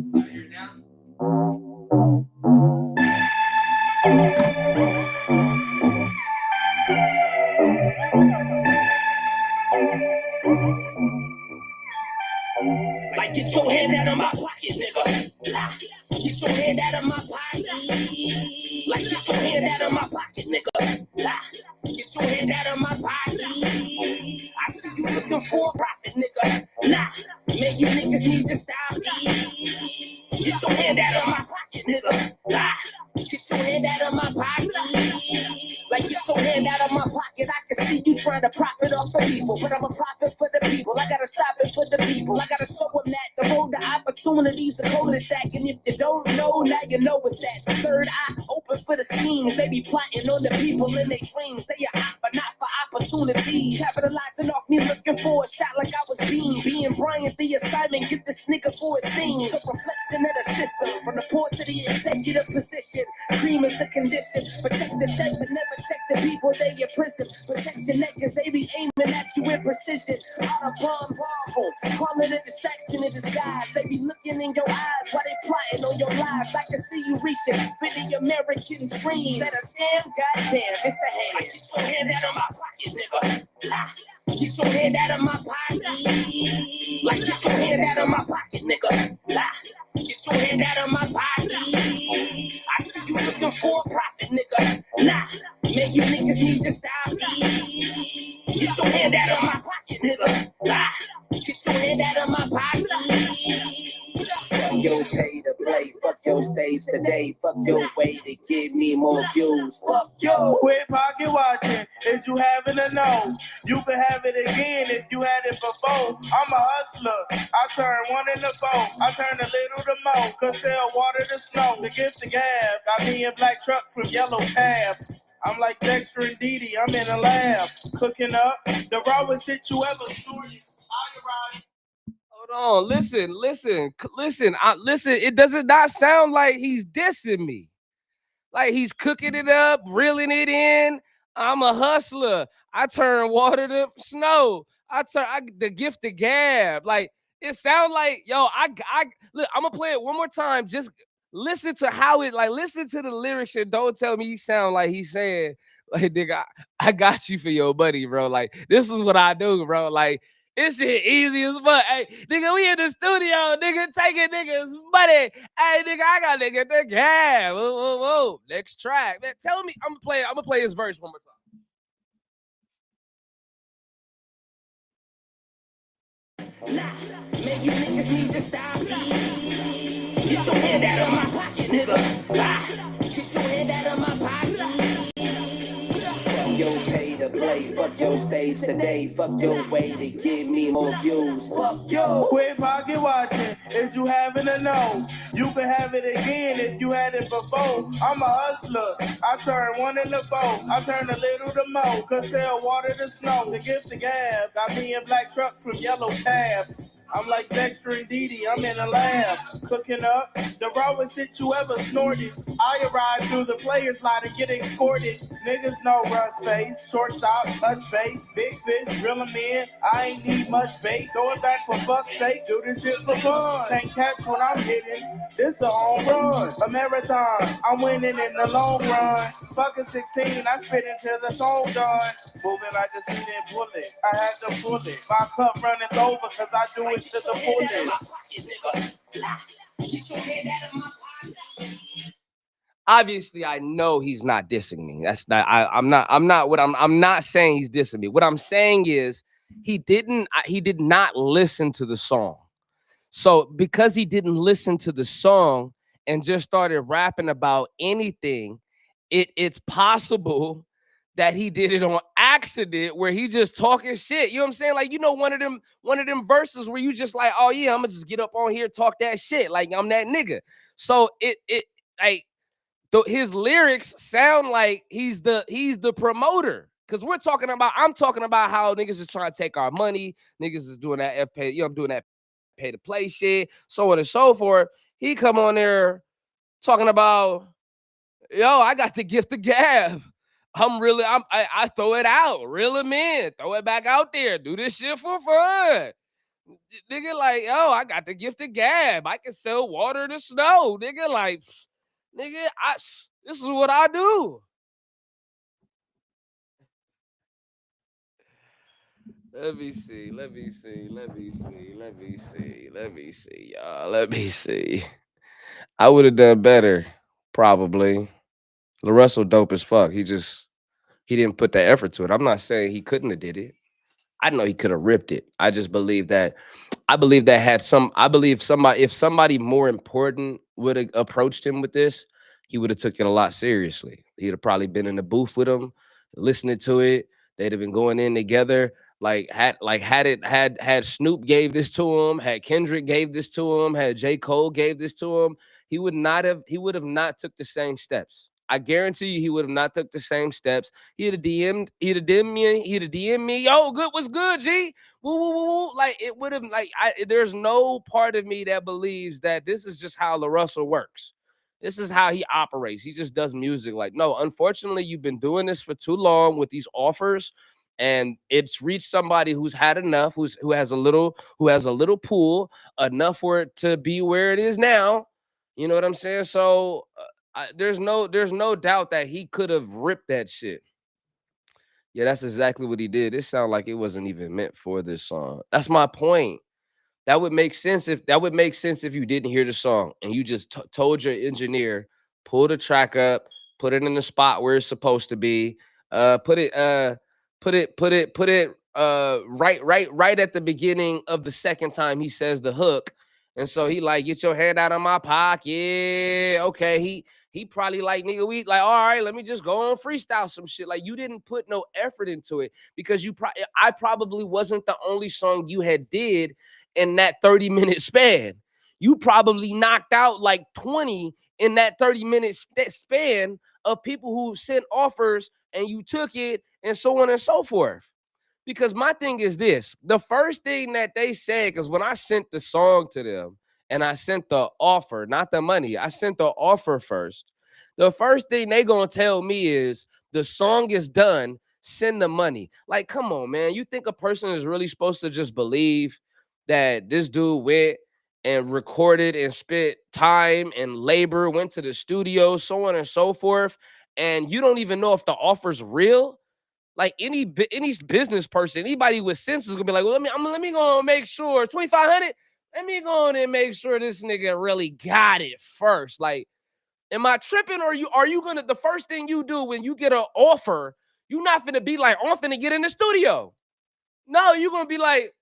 Y'all hear it now? Like, get your hand out of my pocket, nigga. Get your hand out of my pocket. Like, get your hand out of my pocket, nigga. Get your hand out of my pocket. I see you looking for a profit, nigga. Nah, man, you niggas need to stop. Get your hand out of my pocket, nigga. Get your hand out of my pocket. Like, get your hand out of my pocket. I can see you trying to profit off the people, but I'm a profit for the people. I gotta stop it for the people. I gotta show them that the road to opportunities are cul-de-sac. And if you don't know, now you know it's that. The third eye open for the schemes. They be plotting on the people in their dreams. They are hot, but not for opportunities. Capitalizing off me looking for a shot like I was being Bryant the assignment. Get this nigga for his things. The reflection of the system, from the poor to the executive position. Cream is a condition. Protect the check, but never check the people they in prison. Protect your neck, cause they be aiming at you in precision. Out of bomb rifle, call it a distraction in disguise. They be looking in your eyes while they plotting on your lives. I can see you reaching for the American dream. That a scam, goddamn, it's a hand. Get your hand out of my pocket, nigga. Get your hand out of my pocket. Like, get your hand out of my pocket, nigga. Get your hand out of my pocket. I see you looking for a profit, nigga. Nah, man, you niggas need to stop. Get your hand out of my pocket, nigga. Get your hand out of my pocket. Fuck your pay to play, fuck your stage today, fuck your way to give me more views. Fuck yo. Quit pocket watching, if you having a no, you can have it again if you had it before. I'm a hustler, I turn one into four, I turn a little to more, cause sell water to snow. The gift to gab, got me in black truck from yellow cab. I'm like Dexter and Dee Dee, I'm in a lab, cooking up the rawest shit you ever stored. Hold on, listen. Listen. It doesn't not sound like he's dissing me. Like he's cooking it up, reeling it in. I'm a hustler. I turn water to snow. The gift to gab. Like it sounds like yo. I look. I'm gonna play it one more time. Just listen to how it like. Listen to the lyrics and don't tell me he sound like he's saying like nigga. I got you for your buddy, bro. Like this is what I do, bro. Like this shit easy as fuck. Hey, nigga, we in the studio, nigga, taking niggas money. Hey, nigga, I got nigga the gab. Whoa, whoa, whoa. Next track. Man, tell me, I'm gonna play his verse one more time. Nah, man, you niggas need to stop. Get your hand out of my pocket, nigga. Get your hand out of my pocket. Fuck your pay to play, fuck your stage today, fuck your way to give me more views. Fuck yo. Quit pocket watching, if you having a no, you can have it again if you had it before. I'm a hustler, I turn one into four, I turn a little to more, cause sell water to snow. The gift to gab, got me in black truck from yellow cab. I'm like Dexter and Dee Dee, I'm in a lab, cooking up the rawest shit you ever snorted. I arrive through the players line and get escorted. Niggas know Russ face, shortstop, touch base, big fish, reel 'em in. I ain't need much bait, going back for fuck's sake, do this shit for fun. Can't catch when I'm hitting, this a home run, a marathon. I'm winning in the long run. Fucking 16, I spit until the song done. Moving like a speeding bullet, I had to pull it. My cup running over cause I do it to the fullest. Obviously, I know he's not dissing me. That's not. I'm not saying he's dissing me. What I'm saying is he did not listen to the song. So because he didn't listen to the song and just started rapping about anything, it's possible that he did it on accident where he just talking shit. You know what I'm saying? Like, one of them verses where you just like, oh yeah, I'm gonna just get up on here, talk that shit. Like I'm that nigga. So like his lyrics sound like he's the promoter. Cause I'm talking about how niggas is trying to take our money, niggas is doing that FP, doing that pay to play shit, so on and so forth. He come on there talking about, yo, I got the gift of gab. I throw it out, reel him in, throw it back out there, do this shit for fun. Nigga, like, yo, I got the gift of gab. I can sell water to snow. Nigga, like, nigga, this is what I do. Let me see. Let me see. Let me see. Let me see. Let me see, y'all. Let me see. I would have done better, probably. LaRussell dope as fuck. He didn't put the effort to it. I'm not saying he couldn't have did it. I know he could have ripped it. I just believe that I believe somebody if somebody more important would have approached him with this, he would have took it a lot seriously. He'd have probably been in the booth with him, listening to it. They'd have been going in together. Had Snoop gave this to him, had Kendrick gave this to him, had J. Cole gave this to him, he would have not took the same steps. I guarantee you he would have not took the same steps. He'd have DM'd me, yo, good, what's good, G? Woo, woo, woo, woo. Like it would have there's no part of me that believes that this is just how LaRussell works. This is how he operates. He just does music. Like, no, unfortunately, you've been doing this for too long with these offers, and it's reached somebody who's had enough, who has a little pool, enough for it to be where it is now. You know what I'm saying? So there's no doubt that he could have ripped that shit. Yeah, that's exactly what he did. It sounded like it wasn't even meant for this song. That's my point. That would make sense if you didn't hear the song and you just told your engineer, pull the track up, put it in the spot where it's supposed to be, put it right at the beginning of the second time he says the hook. And so he like, get your hand out of my pocket. Yeah, okay. He probably like, nigga, we like, all right, let me just go on freestyle some shit. Like, you didn't put no effort into it because I probably wasn't the only song you had did in that 30-minute span. You probably knocked out like 20 in that 30-minute span of people who sent offers and you took it and so on and so forth. Because my thing is this, the first thing that they said, because when I sent the song to them and I sent the offer, not the money, I sent the offer first. The first thing they gonna tell me is the song is done, send the money. Like, come on, man. You think a person is really supposed to just believe that this dude went and recorded and spent time and labor, went to the studio, so on and so forth, and you don't even know if the offer's real? Like any business person, anybody with sense is gonna be like, well, let me go and make sure 2,500. Let me go on and make sure this nigga really got it first. Like, am I tripping? Or are you gonna the first thing you do when you get an offer, you're not gonna be like, oh, I'm finna get in the studio. No, you're gonna be like,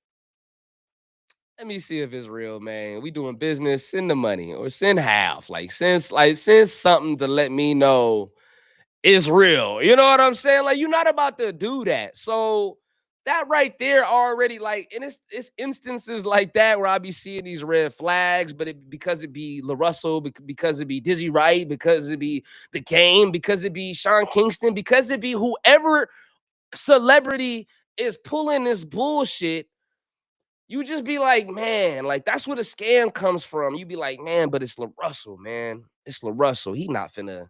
let me see if it's real, man. We doing business, send the money or send half. Send something to let me know it's real. You know what I'm saying? Like, you're not about to do that. So that right there already, like, and it's instances like that where I be seeing these red flags, but because it be LaRussell, because it be Dizzy Wright, because it be the game, because it be Sean Kingston, because it be whoever celebrity is pulling this bullshit, you just be like, man, like that's where the scam comes from. You be like, man, but it's LaRussell, man. It's LaRussell. He not finna,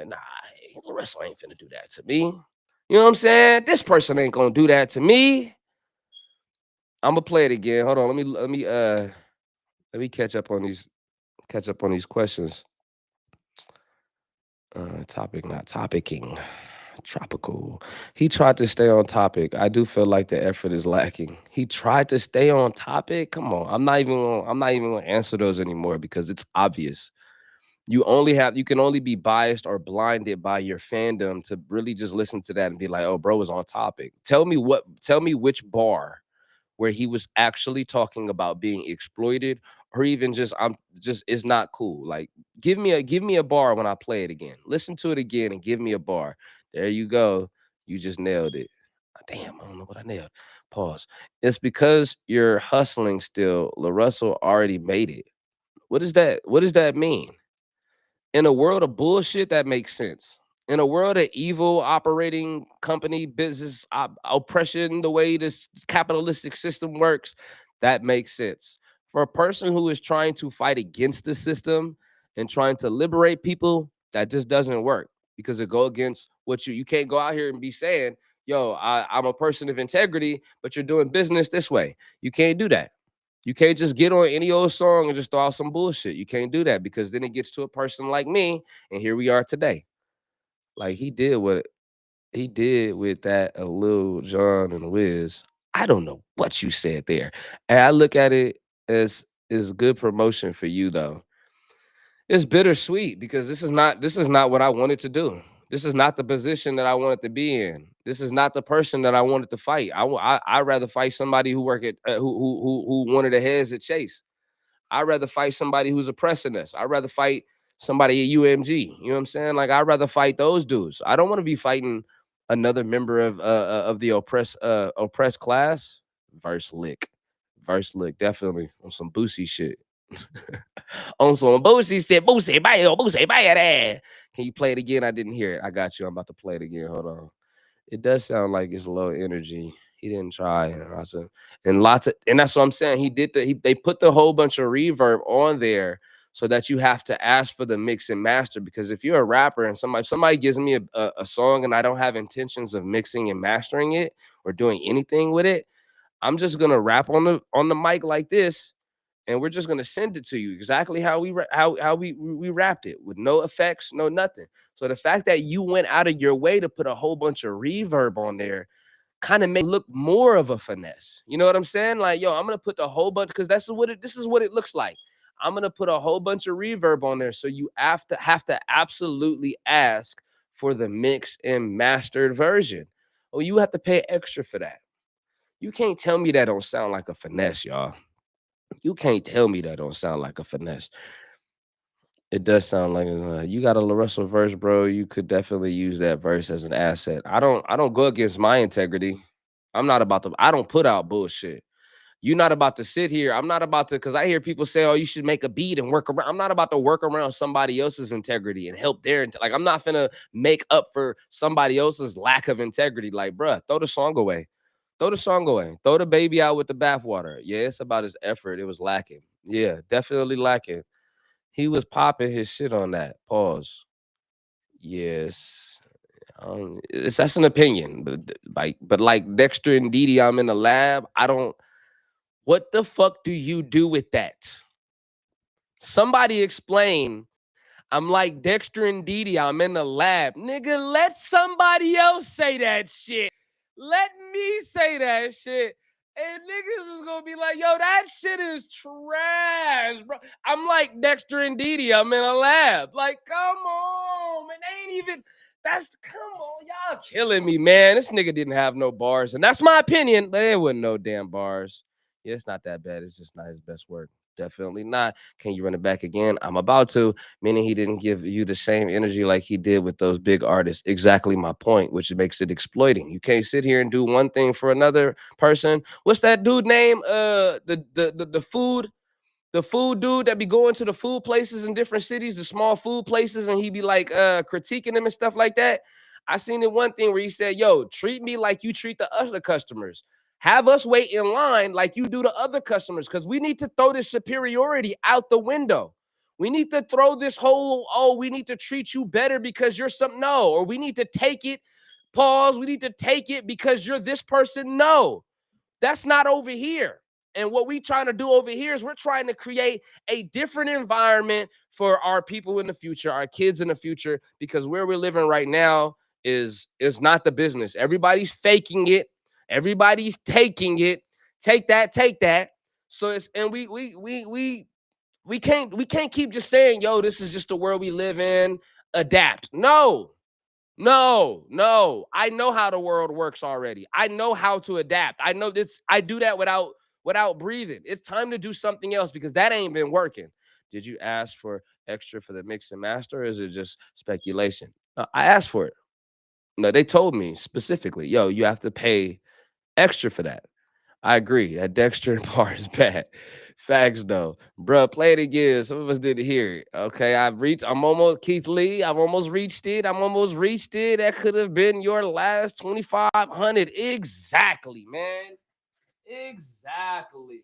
nah, Russell ain't finna do that to me. You know what I'm saying? This person ain't gonna do that to me. I'm gonna play it again. Hold on. Let me catch up on these questions. Topic, not topicking. Tropical. He tried to stay on topic. I do feel like the effort is lacking. He tried to stay on topic. Come on. I'm not even gonna answer those anymore because it's obvious. You can only be biased or blinded by your fandom to really just listen to that and be like, oh, bro is on topic. Tell me which bar where he was actually talking about being exploited, or even just I'm just it's not cool. Like, give me a bar when I play it again. Listen to it again and give me a bar. There you go. You just nailed it. Damn, I don't know what I nailed. Pause. It's because you're hustling still. LaRussell already made it. What does that mean? In a world of bullshit, that makes sense. In a world of evil operating company business oppression, the way this capitalistic system works, that makes sense. For a person who is trying to fight against the system and trying to liberate people, that just doesn't work because it go against what you can't go out here and be saying, yo, I'm a person of integrity, but you're doing business this way. You can't do that. You can't just get on any old song and just throw out some bullshit. You can't do that because then it gets to a person like me, and here we are today. Like he did what he did with that a Lil Jon and Wiz. I don't know what you said there. And I look at it as good promotion for you though. It's bittersweet because this is not what I wanted to do. This is not the position that I wanted to be in. This is not the person that I wanted to fight. I rather fight somebody who work at who one of the heads at Chase. I'd rather fight somebody who's oppressing us. I'd rather fight somebody at UMG. You know what I'm saying? Like I'd rather fight those dudes. I don't want to be fighting another member of the oppressed class. Verse lick. Verse lick, definitely on some Boosie shit. On some Boosie shit. Boosie, buy it. Can you play it again? I didn't hear it. I got you. I'm about to play it again. Hold on. It does sound like it's low energy. He didn't try, and I said, and lots of, and that's what I'm saying. They put the whole bunch of reverb on there so that you have to ask for the mix and master. Because if you're a rapper and somebody gives me a song and I don't have intentions of mixing and mastering it or doing anything with it, I'm just gonna rap on the mic like this, and we're just gonna send it to you exactly how we wrapped it with no effects, no nothing. So the fact that you went out of your way to put a whole bunch of reverb on there kind of make it look more of a finesse. You know what I'm saying? Like, yo, I'm gonna put the whole bunch because this is what it looks like. I'm gonna put a whole bunch of reverb on there, so you have to absolutely ask for the mixed and mastered version. Oh, you have to pay extra for that. You can't tell me that don't sound like a finesse, y'all. You can't tell me that don't sound like a finesse. It does sound like you got a LaRussell verse, bro. You could definitely use that verse as an asset. I don't go against my integrity. I'm not about to. I don't put out bullshit. You're not about to sit here. I'm not about to because I hear people say, "Oh, you should make a beat and work around." I'm not about to work around somebody else's integrity and help their like. I'm not gonna make up for somebody else's lack of integrity. Like, bruh, throw the song away. Throw the song away. Throw the baby out with the bathwater. Yeah, it's about his effort. It was lacking. Yeah, definitely lacking. He was popping his shit on that. Pause. Yes. It's that's an opinion, but like Dexter and Didi, I'm in the lab. I don't. What the fuck do you do with that? Somebody explain. I'm like Dexter and Didi. I'm in the lab. Nigga, let somebody else say that shit. Let me say that shit. And niggas is gonna be like, yo, that shit is trash, bro. I'm like Dexter and Didi. I'm in a lab. Like, come on, man. They ain't even. That's come on, y'all killing me, man. This nigga didn't have no bars, and that's my opinion, but it wasn't no damn bars. Yeah, it's not that bad. It's just not his best work. Definitely not. Can you run it back again? I'm about to, meaning he didn't give you the same energy like he did with those big artists. Exactly my point, which makes it exploiting. You can't sit here and do one thing for another person. What's that dude name? The food dude that be going to the food places in different cities, the small food places, and he be like critiquing them and stuff like that. I seen it one thing where he said, yo, treat me like you treat the other customers. Have us wait in line like you do the other customers, because we need to throw this superiority out the window. We need to throw this whole, oh, we need to treat you better because you're some, no, or we need to take it, pause, we need to take it because you're this person. No, that's not over here. And what we trying to do over here is we're trying to create a different environment for our people in the future, our kids in the future, because where we're living right now is not the business. Everybody's faking it. Everybody's taking it. Take that, take that. So it's and we can't keep just saying, yo, this is just the world we live in. Adapt. No, no, no. I know how the world works already. I know how to adapt. I know this. I do that without breathing. It's time to do something else because that ain't been working. Did you ask for extra for the mix and master, or is it just speculation? I asked for it. No, they told me specifically, yo, you have to pay extra for that. I agree. That Dexter part is bad. Facts though. Bruh, play it again. Some of us didn't hear it. Okay. I'm almost Keith Lee. I've almost reached it. I'm almost reached it. That could have been your last 2,500. Exactly, man. Exactly.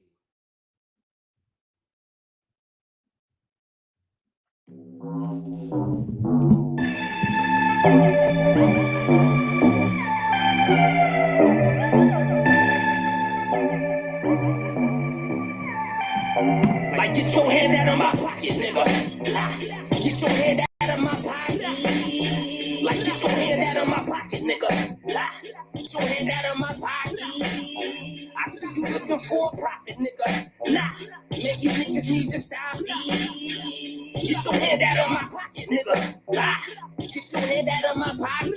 Like, get your hand out of my pocket, nigga. Get your hand out of my pocket. Like, get your hand out of my pocket, nigga. Get your hand out of my pocket. I see you looking for a profit, nigga. Nah, man, you niggas need to stop. Get your hand out of my pocket, nigga. Get your hand out of my pocket.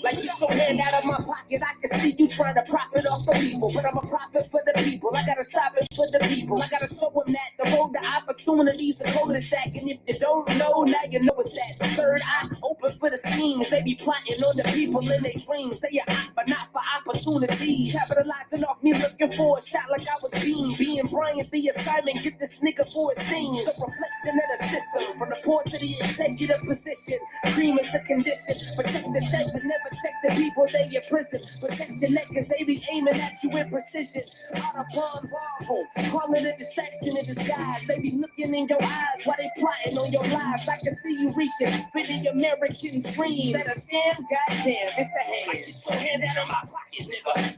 Like, get your hand out of my pocket. I can see you trying to profit off the people, but I'm a profit for the people. I gotta stop it for the people. I gotta show them that the road to opportunities are cul-de-sac. And if you don't know, now you know it's that. The third eye open for the schemes. They be plotting on the people in their dreams. They are hot, but not for opportunities. Capitalizing off me looking for a shot like I was being Bryant the assignment. Get this nigga for his things. The reflection of the system, from the poor to the executive position. Cream is a condition. Protect the check, but never check the people they in prison. Protect your neck, cause they be aiming at you with precision. Out of bond rival, call it a distraction in disguise. They be looking in your eyes while they plotting on your lives. I can see you reaching for the American dream. That a scam, goddamn, it's a hand. Like, get your hand out of my pocket, nigga.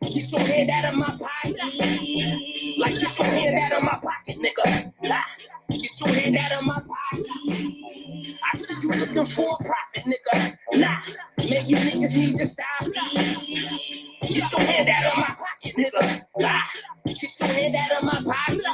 Get your hand out of my pocket. Like, get your hand out of my pocket, nigga. Get your hand out of my pocket. I see you looking for a profit, nigga. Nah, man, you niggas need to stop. Get your hand out of my pocket, nigga. Get your hand out of my pocket.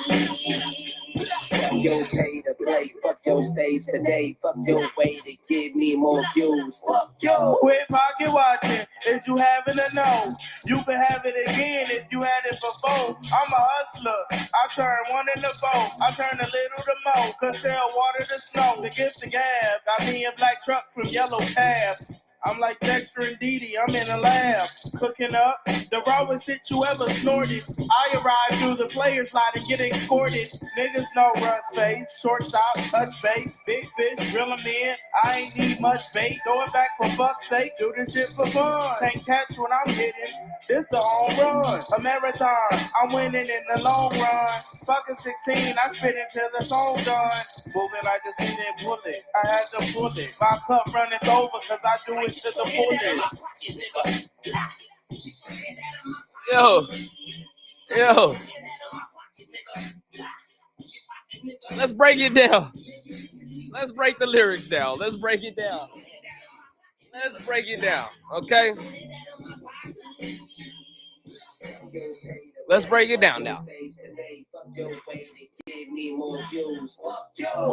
Fuck your pay to play, fuck your stage today, fuck your way to give me more views. Fuck yo. Quit pocket watching, if you having a no. You can have it again if you had it before. I'm a hustler, I turn one into four. I turn a little to more, cause sell water to snow. The gift of gab, got me a black truck from yellow cab. I'm like Dexter and Didi, I'm in a lab, cooking up the rawest shit you ever snorted. I arrive through the players line and get escorted. Niggas know Russ face, shortstop, touch base, big fish, reel 'em in. I ain't need much bait, throw it back for fuck's sake, do this shit for fun. Can't catch when I'm hitting, this a home run, a marathon. I'm winning in the long run. Fucking 16, I spit until the song done. Moving like a speeding bullet, I had to pull it. My cup running over cause I do it to the fullest. Yo, let's break it down. Let's break the lyrics down. Let's break it down. Let's break it down, okay? Let's break it down now.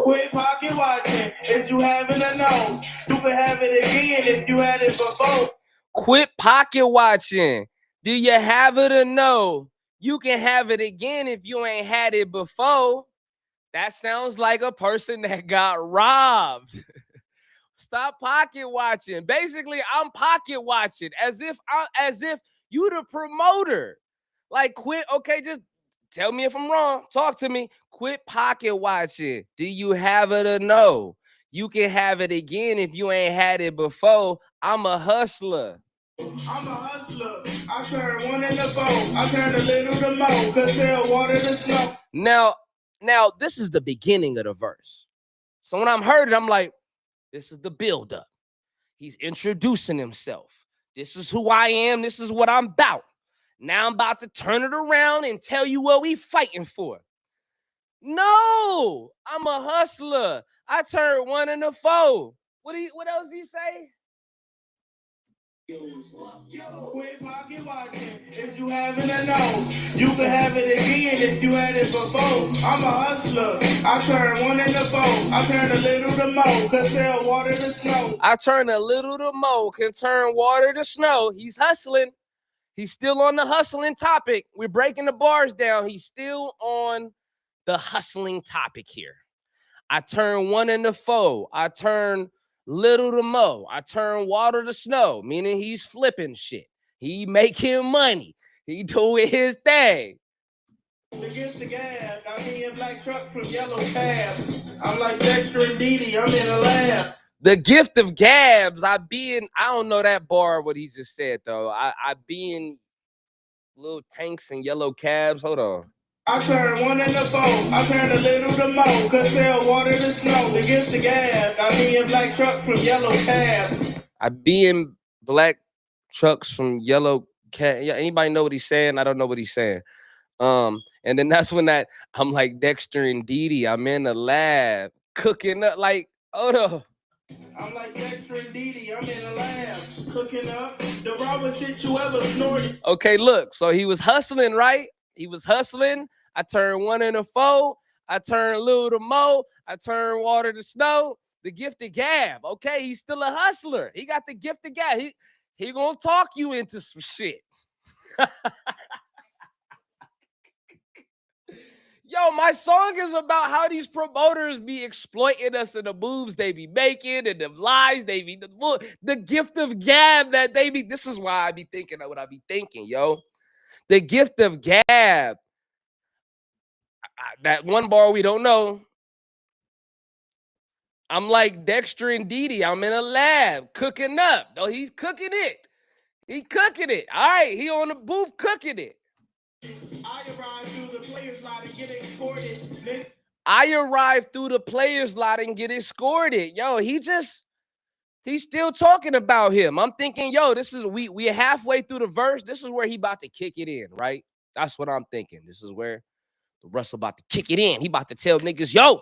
Quit pocket watching, if you having a no. You can have it again if you had it before. Quit pocket watching. Do you have it or no? You can have it again if you ain't had it before. That sounds like a person that got robbed. Stop pocket watching. Basically, I'm pocket watching as if you the promoter. Like, quit. Okay, just tell me if I'm wrong. Talk to me. Quit pocket watching. Do you have it or no? You can have it again if you ain't had it before. I'm a hustler. I'm a hustler. I turn one into four. I turn a little to more. Cause sell water to snow. Now, this is the beginning of the verse. So when I'm heard it, I'm like, this is the buildup. He's introducing himself. This is who I am. This is what I'm about. Now I'm about to turn it around and tell you what we fighting for. No, I'm a hustler. I turned one into four. What else he say? Quit pocket watching, if you having a no. You can have it again if you had it before. I'm a hustler, I turn one into four. I turn a little to more, can sell water to snow. I turn a little to more, can turn water to snow. He's hustling. He's still on the hustling topic. We're breaking the bars down. He's still on the hustling topic here. I turn one into four. I turn little to mo. I turn water to snow, meaning he's flipping shit. He making money. He doing his thing. The gift of gab, got me in black truck from yellow cab. I'm like Dexter and Didi, I'm in a lab. The gift of gabs, I don't know that bar, what he just said, though. I be in little tanks and yellow cabs. Hold on. I turn one into four. I turn a little to more. Cause sell water to snow. The gift of gab, got me in black truck from yellow cab. I be in black trucks from yellow cab. Yeah, anybody know what he's saying? I don't know what he's saying. And then that's when that I'm like Dexter and Dee Dee. I'm in the lab cooking up like, hold up. I'm like Dexter and Dee Dee. I'm in the lab cooking up the rawest shit you ever snorted. Okay, look. So he was hustling, right? He was hustling. I turned one into four. I turned little to mo. I turned water to snow. The gift of gab. Okay, he's still a hustler. He got the gift of gab. He gonna talk you into some shit. Yo, my song is about how these promoters be exploiting us and the moves they be making and the lies they be the gift of gab that they be. This is why I be thinking of what I be thinking, yo. The gift of gab. That one bar we don't know. I'm like Dexter and Dee Dee. I'm in a lab cooking up. No, he's cooking it. He cooking it. All right, he on the booth cooking it. I arrive through the players lot and get escorted. I arrived through the players lot and get escorted. Yo, he's still talking about him. I'm thinking, yo, this is we halfway through the verse. This is where he about to kick it in, right? That's what I'm thinking. This is where the Russell about to kick it in. He about to tell niggas, yo,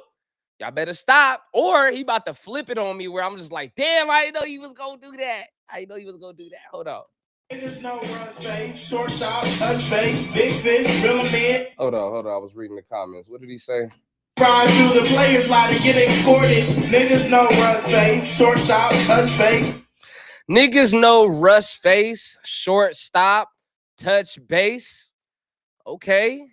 y'all better stop. Or he about to flip it on me where I'm just like, damn, I didn't know he was gonna do that. I didn't know he was gonna do that. Hold on. Niggas no run space, shortstop, touch space, big fish, real man. Hold on. I was reading the comments. What did he say? Ride through the players lot and get escorted. Niggas no run space, shortstop, touch space. Niggas know Russ face, shortstop, touch base. Okay.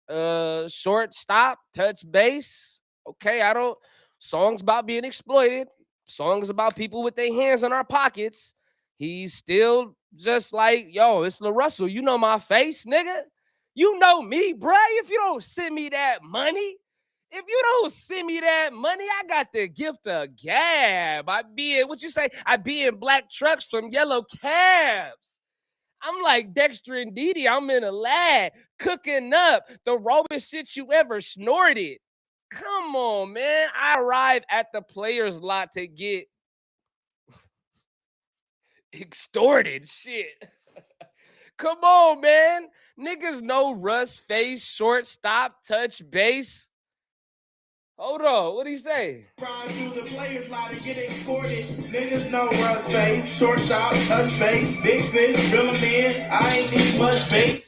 Shortstop, touch base. Okay, I don't. Songs about being exploited. Songs about people with their hands in our pockets. He's still just like, yo, it's Lil Russell. You know my face, nigga. You know me, bruh. If you don't send me that money, if you don't send me that money, I got the gift of gab. I be in, what you say? I be in black trucks from yellow cabs. I'm like Dexter and Dee Dee. I'm in a lab cooking up the rawest shit you ever snorted. Come on, man. I arrive at the players lot to get extorted. Shit. Come on, man. Niggas know Russ face, shortstop, touch base. Hold on, what'd he say? Ride through the players lot and get escorted. Niggas no run space, shortstop, touch base, big fish, real man. I ain't need much bait.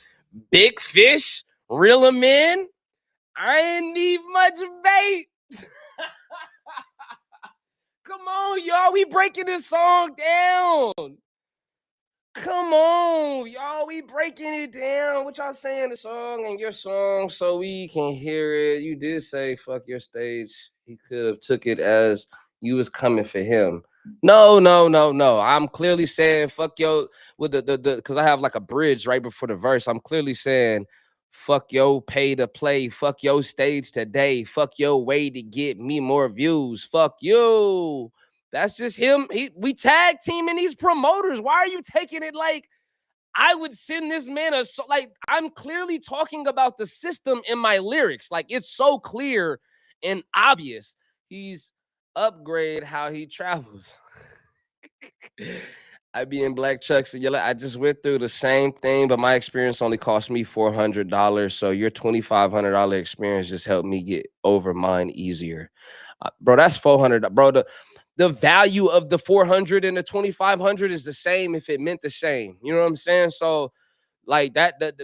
Big fish, reel him in. I ain't need much bait. Come on, y'all. We breaking this song down. Come on, y'all. We breaking it down. What y'all saying the song and your song so we can hear it. You did say fuck your stage. He could have took it as you was coming for him. No. I'm clearly saying fuck yo with the because I have like a bridge right before the verse. I'm clearly saying fuck yo pay to play. Fuck yo stage today. Fuck yo way to get me more views. Fuck you. That's just him. We tag teaming these promoters. Why are you taking it like I would send this man like I'm clearly talking about the system in my lyrics. Like it's so clear and obvious. He's upgrade how he travels. I be in black chucks and I just went through the same thing, but my experience only cost me $400. So your $2,500 experience just helped me get over mine easier. Bro, that's 400. Bro, the value of the 400 and the 2,500 is the same if it meant the same. You know what I'm saying? So like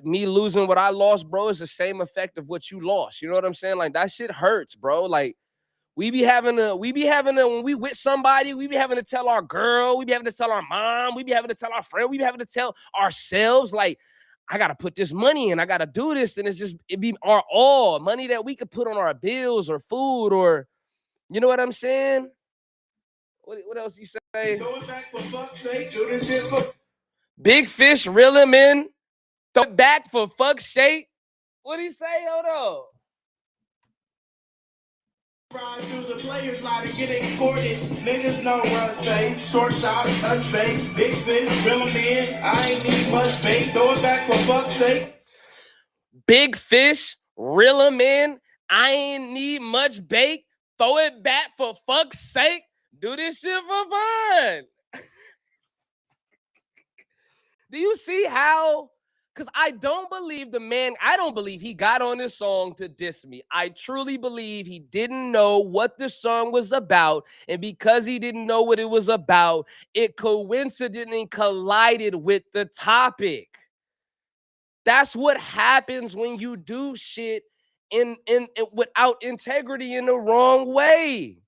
me losing what I lost, bro, is the same effect of what you lost. You know what I'm saying? Like that shit hurts, bro. Like we be having a when we with somebody, we be having to tell our girl, we be having to tell our mom, we be having to tell our friend, we be having to tell ourselves, like, I gotta put this money in, I gotta do this. And it be our all money that we could put on our bills or food or you know what I'm saying? What else you say? Going back for fuck's sake, do this shit for Big fish, reel him in, throw it back for fuck's sake. What'd he say? Hold on. ride through the players lot and get escorted. Niggas no run space, shortstop, touch base, big fish, real man. I ain't need much bait. Throw it back for fuck's sake. Big fish, reel him in. I ain't need much bait. Throw it back for fuck's sake. Do this shit for fun. Do you see how Because I don't believe the man, I don't believe he got on this song to diss me. I truly believe he didn't know what the song was about. And because he didn't know what it was about, it coincidentally collided with the topic. That's what happens when you do shit in without integrity in the wrong way.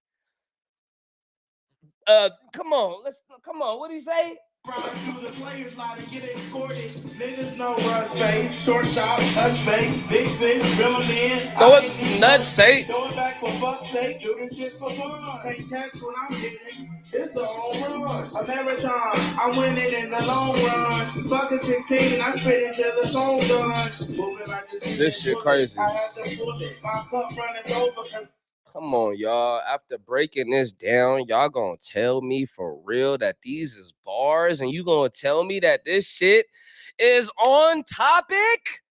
Come on, come on. What do you say? Run through the players line and get escorted. Niggas know run space, shortstop, touch base, big fish, real men. Throw it, nudge, say. Throw it back for fuck's sake, do this shit for fun. Can't catch what I'm getting. It's a home run, a marathon. I win it in the long run. Fucking 16, I spit it till the song done. Moving like this shit crazy. I have to pull it. My cup running over. Come on, y'all. After breaking this down, y'all gonna tell me for real that these is bars, and you gonna tell me that this shit is on topic?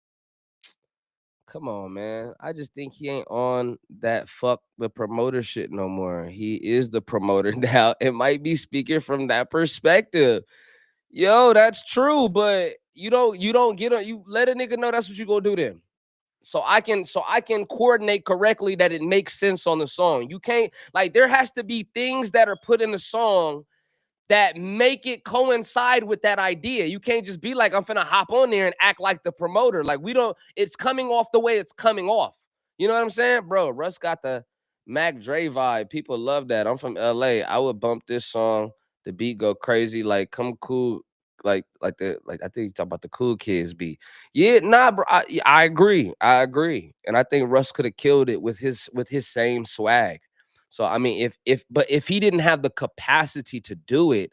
Come on, man. I just think he ain't on that fuck the promoter shit no more. He is the promoter now. It might be speaking from that perspective. Yo, that's true, but you don't get on. You let a nigga know that's what you gonna do then. So I can coordinate correctly that it makes sense on the song. You can't, like, there has to be things that are put in the song that make it coincide with that idea. You can't just be like, I'm finna hop on there and act like the promoter. Like, we don't, it's coming off the way it's coming off. You know what I'm saying? Bro, Russ got the Mac Dre vibe. People love that. I'm from LA. I would bump this song. The beat go crazy. Like, come cool. Like I think he's talking about the Cool Kids beat. Yeah, nah, bro. I agree. I agree. And I think Russ could have killed it with his same swag. So I mean, if he didn't have the capacity to do it,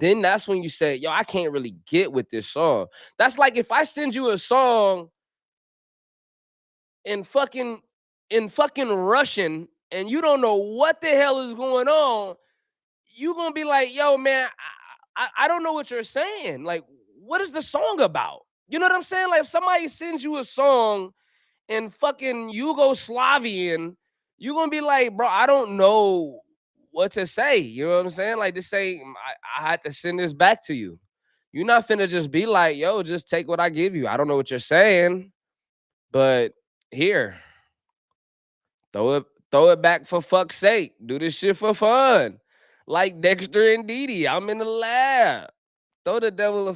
then that's when you say, yo, I can't really get with this song. That's like if I send you a song in fucking Russian and you don't know what the hell is going on, you gonna be like, yo, man, I don't know what you're saying. Like, what is the song about? You know what I'm saying? Like, if somebody sends you a song in fucking Yugoslavian, you're gonna be like, bro, I don't know what to say. You know what I'm saying? Like, this ain't, I had to send this back to you. You're not finna just be like, yo, just take what I give you. I don't know what you're saying, but here, throw it back for fuck's sake. Do this shit for fun. Like Dexter and Dee. I'm in the lab. Throw the devil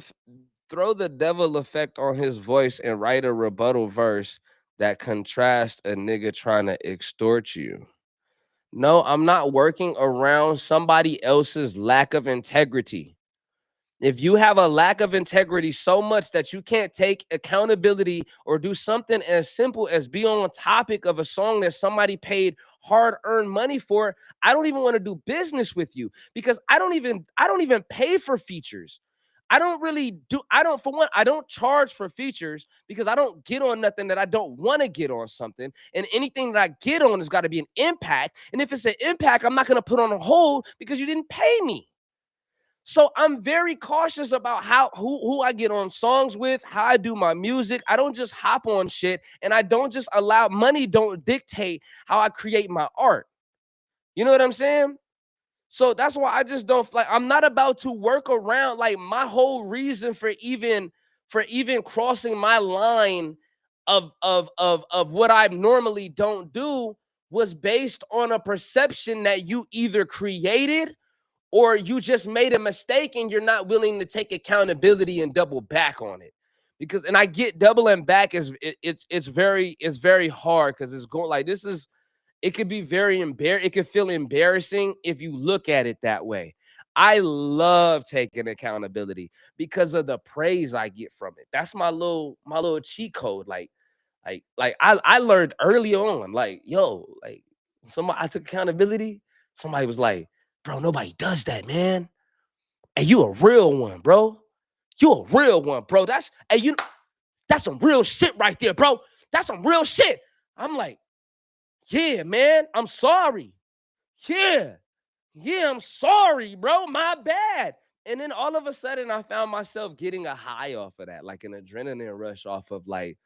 effect on his voice and write a rebuttal verse that contrasts a nigga trying to extort you. No, I'm not working around somebody else's lack of integrity. If you have a lack of integrity so much that you can't take accountability or do something as simple as be on a topic of a song that somebody paid hard-earned money for, I don't even want to do business with you because I don't even pay for features. For one, I don't charge for features because I don't get on nothing that I don't want to get on something. And anything that I get on has got to be an impact. And if it's an impact, I'm not going to put on a hold because you didn't pay me. So I'm very cautious about who I get on songs with, how I do my music. I don't just hop on shit, and I don't just allow money don't dictate how I create my art. You know what I'm saying? So that's why I just don't like, I'm not about to work around, like, my whole reason for even crossing my line of what I normally don't do was based on a perception that you either created or you just made a mistake and you're not willing to take accountability and double back on it. Because, and I get doubling back is it's very hard because it's going like, it could be it could feel embarrassing if you look at it that way. I love taking accountability because of the praise I get from it. That's my little cheat code. I learned early on, like, yo, like, I took accountability. Somebody was like, bro, nobody does that, man. And you a real one, bro. You a real one, bro. That's some real shit right there, bro. That's some real shit. I'm like, yeah, man, I'm sorry. Yeah, I'm sorry, bro. My bad. And then all of a sudden, I found myself getting a high off of that, like an adrenaline rush off of like,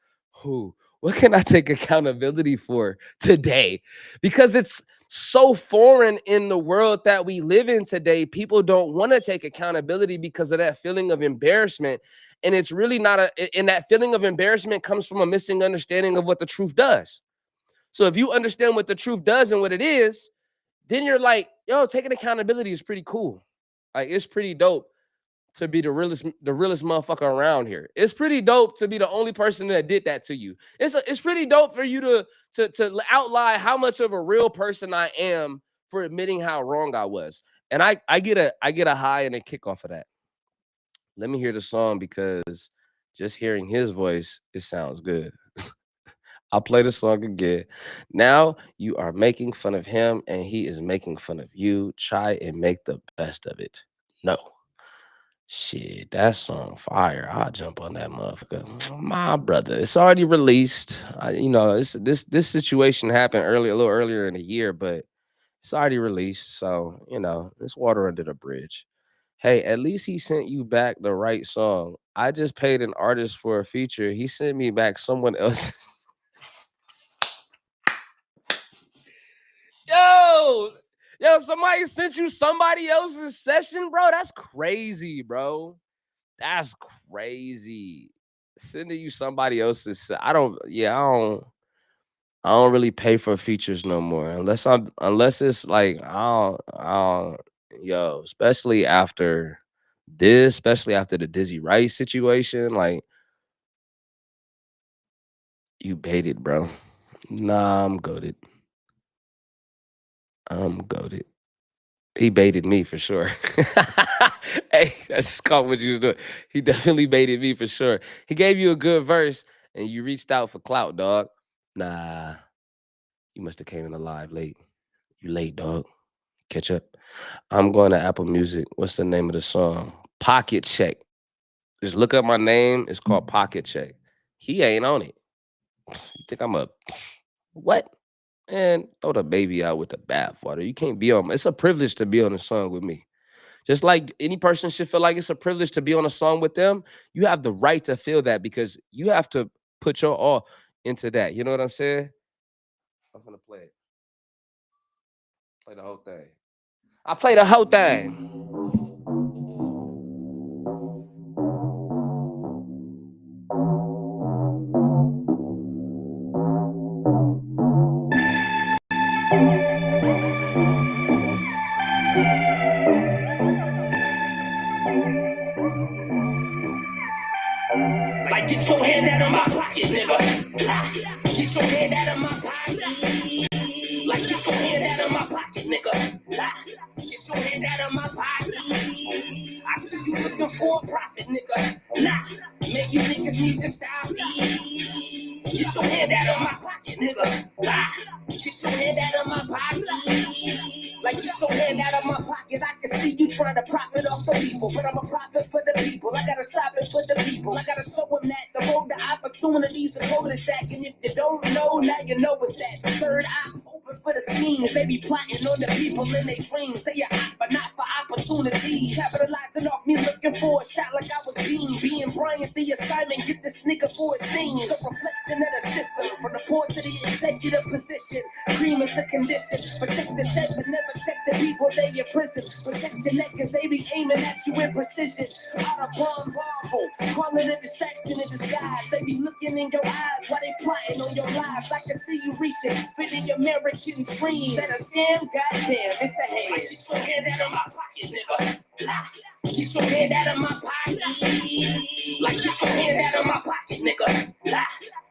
what can I take accountability for today? Because it's so foreign in the world that we live in today. People don't want to take accountability because of that feeling of embarrassment. And it's really not and that feeling of embarrassment comes from a missing understanding of what the truth does. So if you understand what the truth does and what it is, then you're like, yo, taking accountability is pretty cool. Like, it's pretty dope to be the realest motherfucker around here. It's pretty dope to be the only person that did that to you. It's pretty dope for you to outline how much of a real person I am for admitting how wrong I was. And I get a high and a kick off of that. Let me hear the song because just hearing his voice, it sounds good. I'll play the song again. Now you are making fun of him and he is making fun of you. Try and make the best of it. No. Shit, that song fire. I'll jump on that motherfucker. My brother. It's already released. This situation happened a little earlier in the year, but it's already released. So, it's water under the bridge. Hey, at least he sent you back the right song. I just paid an artist for a feature. He sent me back someone else. Yo, somebody sent you somebody else's session, bro. That's crazy, bro. That's crazy. Sending you somebody else's. I don't really pay for features no more unless it's like especially after the Dizzy Rice situation, like, you baited, bro. Nah, I'm goaded. I'm goaded. He baited me for sure. Hey, that's caught what you was doing. He definitely baited me for sure. He gave you a good verse and you reached out for clout, dog. Nah, you must have came in alive late. You late, dog. Catch up. I'm going to Apple Music. What's the name of the song? Pocket Check. Just look up my name. It's called Pocket Check. He ain't on it. You think I'm a what? Man, throw the baby out with the bathwater. You can't be on. It's a privilege to be on a song with me. Just like any person should feel like it's a privilege to be on a song with them, you have the right to feel that because you have to put your all into that. You know what I'm saying? I'm gonna play it. Play the whole thing. I play the whole thing. Like, get your hand out of my pocket, nigga. Get your hand out of my pocket. Like, get your hand out of my pocket, nigga. Get your hand out of my pocket. I see you looking for a profit, nigga. Make you niggas need to stop. Get your hand out of my pocket, nigga. Get your hand out of my pocket. Like, get your hand out of my pocket. I can see you trying to profit off the people, but I'm a profit for the people. I gotta stop it for the people. I gotta show them that the road to opportunities is cul-de-sac. And if you don't know, now you know it's that. The third eye open for the schemes. They be plotting on the people in their dreams. They are hot, but not for opportunities. Capitalizing off me looking for a shot like I was being Bryant the assignment. Get this nigga for his things. The reflection of the system. From the poor to the executive position. Cream is a condition. Protect the shape, but never check the people they in prison. Protect your neck cause they be aiming at you in precision. Out of bomb rifle, call it a distraction in disguise. They be looking in your eyes while they plotting on your lives. I can see you reaching for the American dream. That a scam? Goddamn, it's a hand. Like, get your hand out of my pocket, nigga. Get your hand out of my pocket. Like, get your hand out of my pocket, nigga.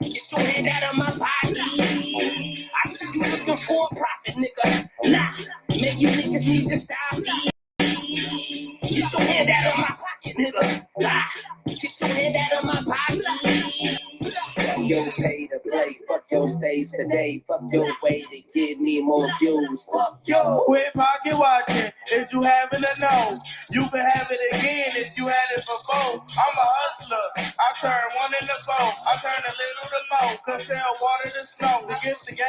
Get your hand out of my pocket. I see you looking for a profit, nigga. Make you niggas need to stop. Get your hand out of my pocket, nigga. Get your hand out of my pocket. Fuck your pay to play, fuck your stage today, fuck your way to give me more views. Fuck yo. Quit pocket watching if you having to know. You can have it again if you had it before. I'm a hustler. I turn one into four. I turn a little to more. Cause sell water to snow. To get the gas.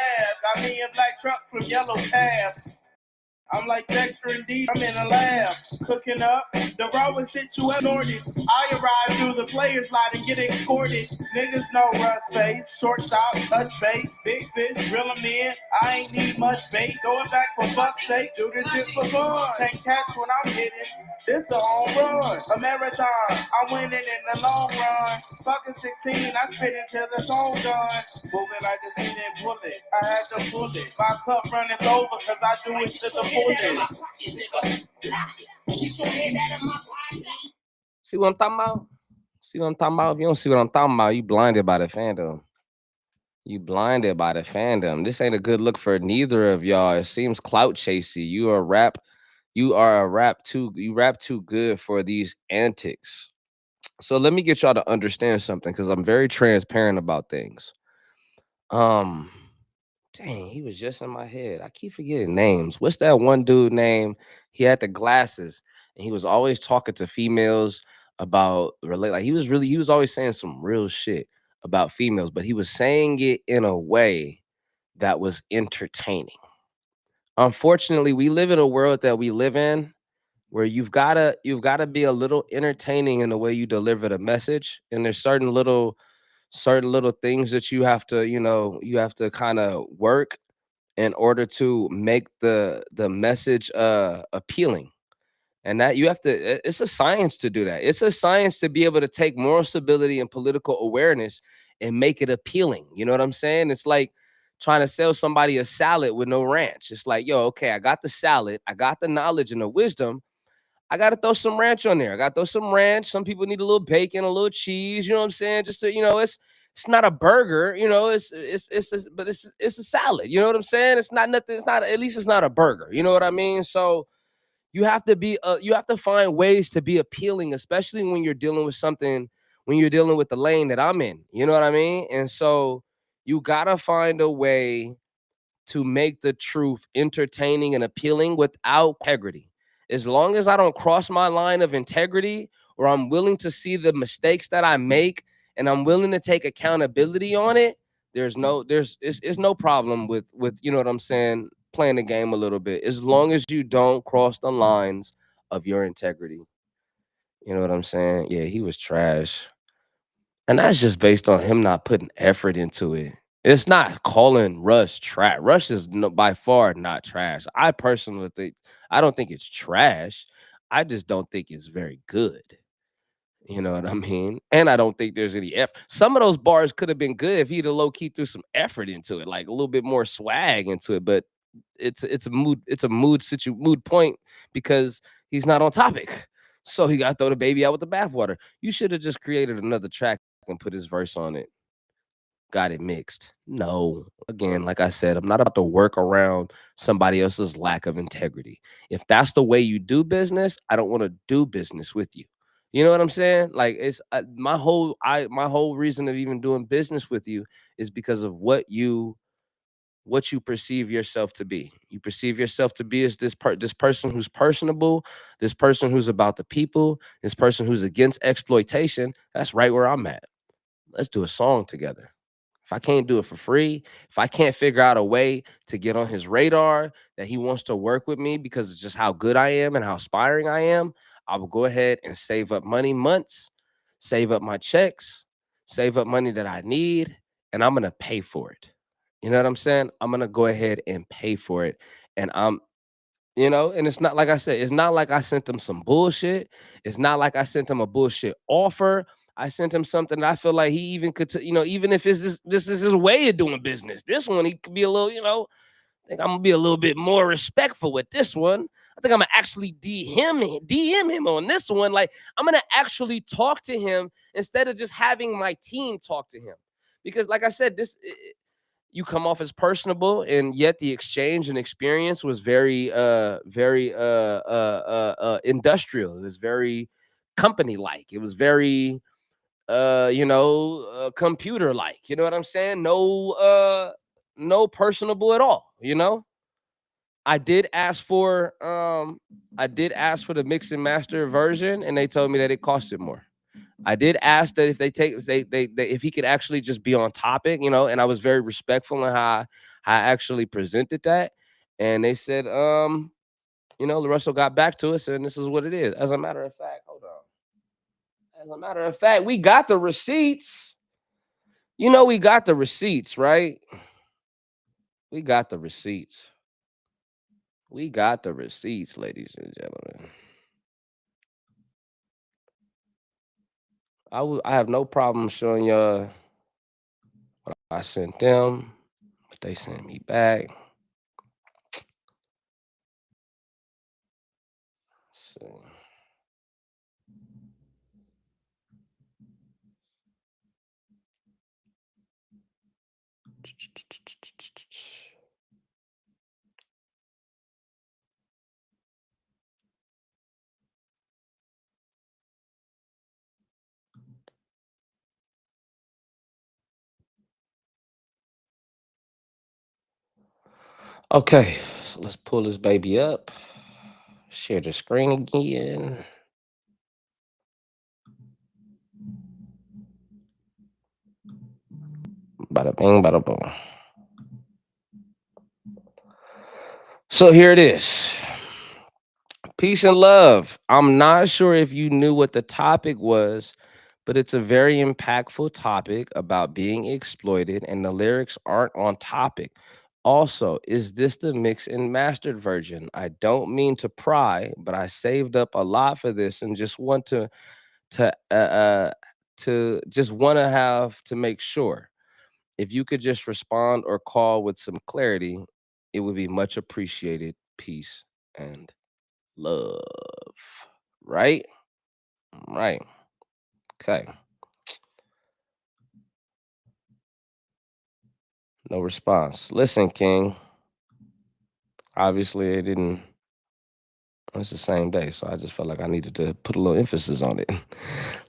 Got me a black truck from Yellow Cab. I'm like Dexter and D. I'm in a lab, cooking up the rawest shit you ever ordered. I arrive through the players' line and get escorted. Niggas know Russ face, shortstop, touch base, big fish, reel 'em in. I ain't need much bait. Going back for fuck's sake, do this shit for fun. Can't catch when I'm hitting. This a home run, a marathon. I'm winning in the long run. Fucking 16, I spit until the song done. Moving like a speeding bullet, I had to pull it. My cup running over, cause I do it to the fullest. See what I'm talking about? See what I'm talking about? If you don't see what I'm talking about, you blinded by the fandom. You blinded by the fandom. This ain't a good look for neither of y'all. It seems clout chasey. You are a rap too good for these antics. So let me get y'all to understand something because I'm very transparent about things. Um, Dang, he was just in my head. I keep forgetting names. What's that one dude name? He had the glasses and he was always talking to females about relate. Like he was always saying some real shit about females, but he was saying it in a way that was entertaining. Unfortunately, we live in a world that we live in where you've gotta be a little entertaining in the way you deliver the message. And there's certain little things that you have to kind of work in order to make the message appealing. And that you have to it's a science to do that. It's a science to be able to take moral stability and political awareness and make it appealing. You know what I'm saying? It's like trying to sell somebody a salad with no ranch. It's like, yo, okay, I got the salad, I got the knowledge and the wisdom. I gotta throw some ranch on there. I gotta throw some ranch. Some people need a little bacon, a little cheese. You know what I'm saying? Just to, it's not a burger. But it's a salad. You know what I'm saying? It's not nothing. It's not, at least it's not a burger. You know what I mean? So you have to find ways to be appealing, especially when you're dealing with something, when you're dealing with the lane that I'm in. You know what I mean? And so you gotta find a way to make the truth entertaining and appealing without integrity. As long as I don't cross my line of integrity, or I'm willing to see the mistakes that I make and I'm willing to take accountability on it, it's no problem with you know what I'm saying, playing the game a little bit. As long as you don't cross the lines of your integrity. You know what I'm saying? Yeah, he was trash. And that's just based on him not putting effort into it. It's not calling Rush trash. Rush is no, by far not trash. I personally think I don't think it's trash. I just don't think it's very good. You know what I mean? And I don't think there's any effort. Some of those bars could have been good if he'd have low key threw some effort into it, like a little bit more swag into it. But it's a mood point because he's not on topic. So he got to throw the baby out with the bathwater. You should have just created another track and put his verse on it. Got it mixed. No. Again, like I said, I'm not about to work around somebody else's lack of integrity. If that's the way you do business, I don't want to do business with you. You know what I'm saying? Like it's my whole reason of even doing business with you is because of what you perceive yourself to be. You perceive yourself to be as this person who's personable, this person who's about the people, this person who's against exploitation. That's right where I'm at. Let's do a song together. If I can't do it for free, if I can't figure out a way to get on his radar that he wants to work with me because it's just how good I am and how aspiring I am, I will go ahead and save up money months, save up my checks, save up money that I need, and I'm gonna pay for it. You know what I'm saying? I'm gonna go ahead and pay for it. And and it's not like I said, it's not like I sent him some bullshit. It's not like I sent him a bullshit offer. I sent him something that I feel like he even could, even if this is his way of doing business. This one, he could be a little, I think I'm gonna be a little bit more respectful with this one. I think I'm gonna actually DM him on this one. Like I'm gonna actually talk to him instead of just having my team talk to him. Because, like I said, you come off as personable, and yet the exchange and experience was very industrial. It was very company like. It was very computer like. You know what I'm saying? No personable at all. I did ask for the mix and master version, and they told me that it costed more. I did ask that if they if he could actually just be on topic, and I was very respectful in how I actually presented that. And they said, Russell got back to us, and this is what it is. As a matter of fact, hold on. As a matter of fact, we got the receipts. We got the receipts, right? We got the receipts. We got the receipts, ladies and gentlemen. I have no problem showing y'all what I sent them, what they sent me back. So, okay, so let's pull this baby up. Share the screen again. Bada bing, bada boom. So here it is. Peace and love. I'm not sure if you knew what the topic was, but it's a very impactful topic about being exploited, and the lyrics aren't on topic. Also, is this the mixed and mastered version? I don't mean to pry, but I saved up a lot for this and just want to just want to have to make sure. If you could just respond or call with some clarity, it would be much appreciated. Peace and love. Right? Right. Okay. No response. Listen, King. Obviously, it didn't. It's the same day, so I just felt like I needed to put a little emphasis on it.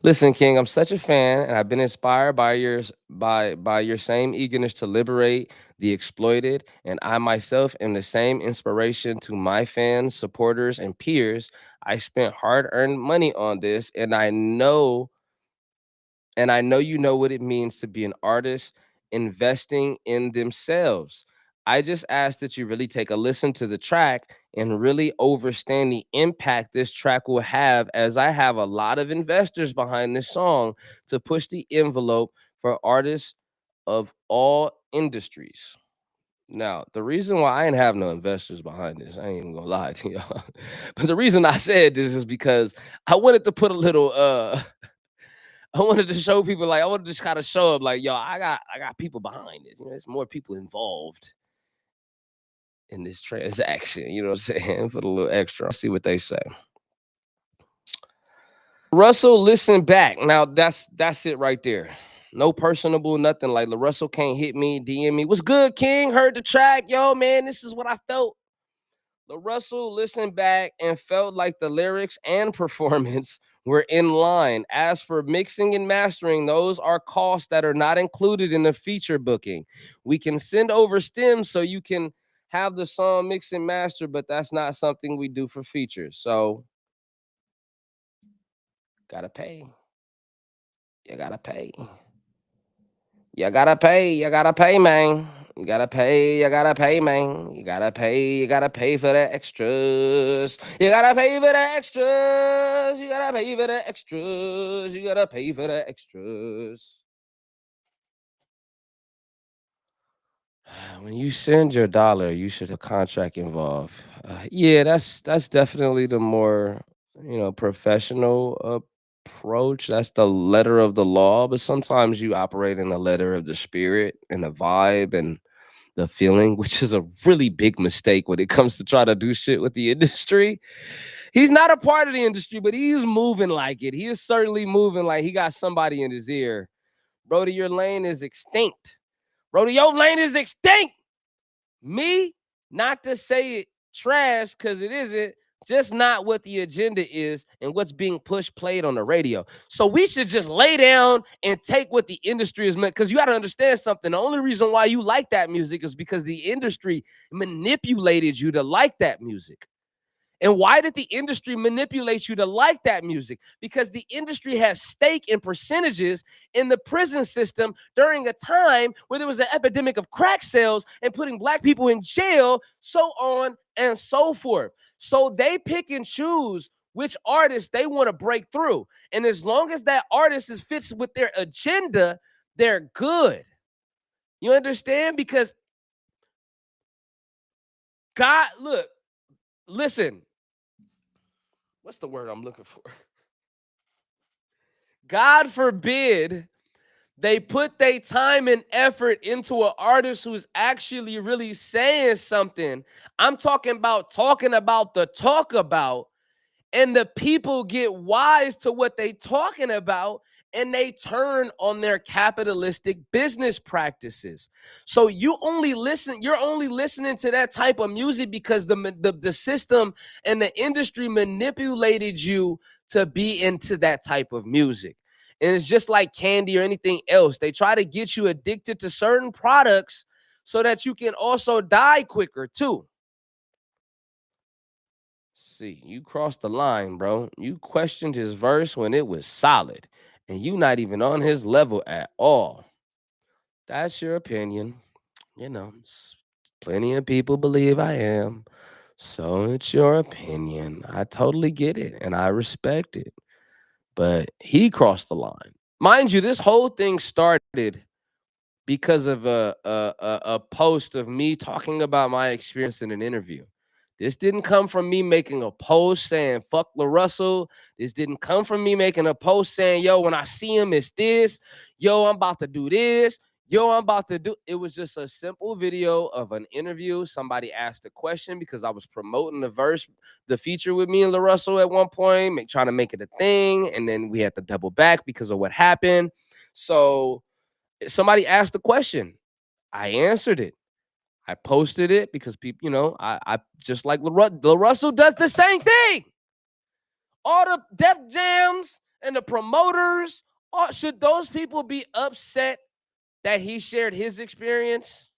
Listen, King, I'm such a fan, and I've been inspired by your same eagerness to liberate the exploited, and I myself am the same inspiration to my fans, supporters, and peers. I spent hard-earned money on this, and I know you know what it means to be an artist investing in themselves. I just ask that you really take a listen to the track and really understand the impact this track will have, as I have a lot of investors behind this song to push the envelope for artists of all industries. Now, the reason why I ain't have no investors behind this, I ain't even gonna lie to y'all. But the reason I said this is because I wanted to put a little I wanted to show people, like, I wanted to just kind of show up, like, yo, I got people behind this. You know, there's more people involved in this transaction. You know what I'm saying? Put a little extra. Let's see what they say. Russell, listen back. Now that's it right there. No personable, nothing. Like, Russell can't hit me, DM me. What's good, King? Heard the track, yo, man. This is what I felt. Russell listened back and felt like the lyrics and performance were in line. As for mixing and mastering, those are costs that are not included in the feature booking. We can send over stems so you can have the song mixed and mastered, but that's not something we do for features. So, gotta pay. You gotta pay. You gotta pay, man. You gotta pay, man. You gotta pay for the extras. You gotta pay for the extras. You gotta pay for the extras. You gotta pay for the extras. When you send your dollar, you should have a contract involved. Yeah, that's definitely the more professional approach. That's the letter of the law, but sometimes you operate in the letter of the spirit and the vibe and the feeling, which is a really big mistake when it comes to try to do shit with the industry. He's not a part of the industry, but he's moving like it. He is certainly moving like he got somebody in his ear. Brody, your lane is extinct. Brody, your lane is extinct. Me, not to say it trash, because it isn't, just not what the agenda is and what's being pushed, played on the radio. So we should just lay down and take what the industry is meant. Because you got to understand something. The only reason why you like that music is because the industry manipulated you to like that music. And why did the industry manipulate you to like that music? Because the industry has stake in percentages in the prison system during a time where there was an epidemic of crack sales and putting black people in jail, so on and so forth. So they pick and choose which artists they want to break through. And as long as that artist is fits with their agenda, they're good. You understand? Because God, look, listen, what's the word I'm looking for? God forbid they put their time and effort into an artist who's actually really saying something. I'm talking about the talk about, and the people get wise to what they talking about, and they turn on their capitalistic business practices. So you're only listening to that type of music because the system and the industry manipulated you to be into that type of music. And it's just like candy or anything else. They try to get you addicted to certain products so that you can also die quicker too. See, you crossed the line, bro. You questioned his verse when it was solid, and you not even on his level at all. That's your opinion. Plenty of people believe I am. So it's your opinion. I totally get it and I respect it. But he crossed the line. Mind you, this whole thing started because of a post of me talking about my experience in an interview. This didn't come from me making a post saying fuck Russell. This didn't come from me making a post saying, yo, when I see him, it's this. Yo, I'm about to do this. Yo, I'm about to do. It was just a simple video of an interview. Somebody asked a question because I was promoting the feature with me and Russell at one point, trying to make it a thing. And then we had to double back because of what happened. So somebody asked a question. I answered it. I posted it because people, I just like Russell does the same thing. All the Def Jams and the promoters, should those people be upset that he shared his experience?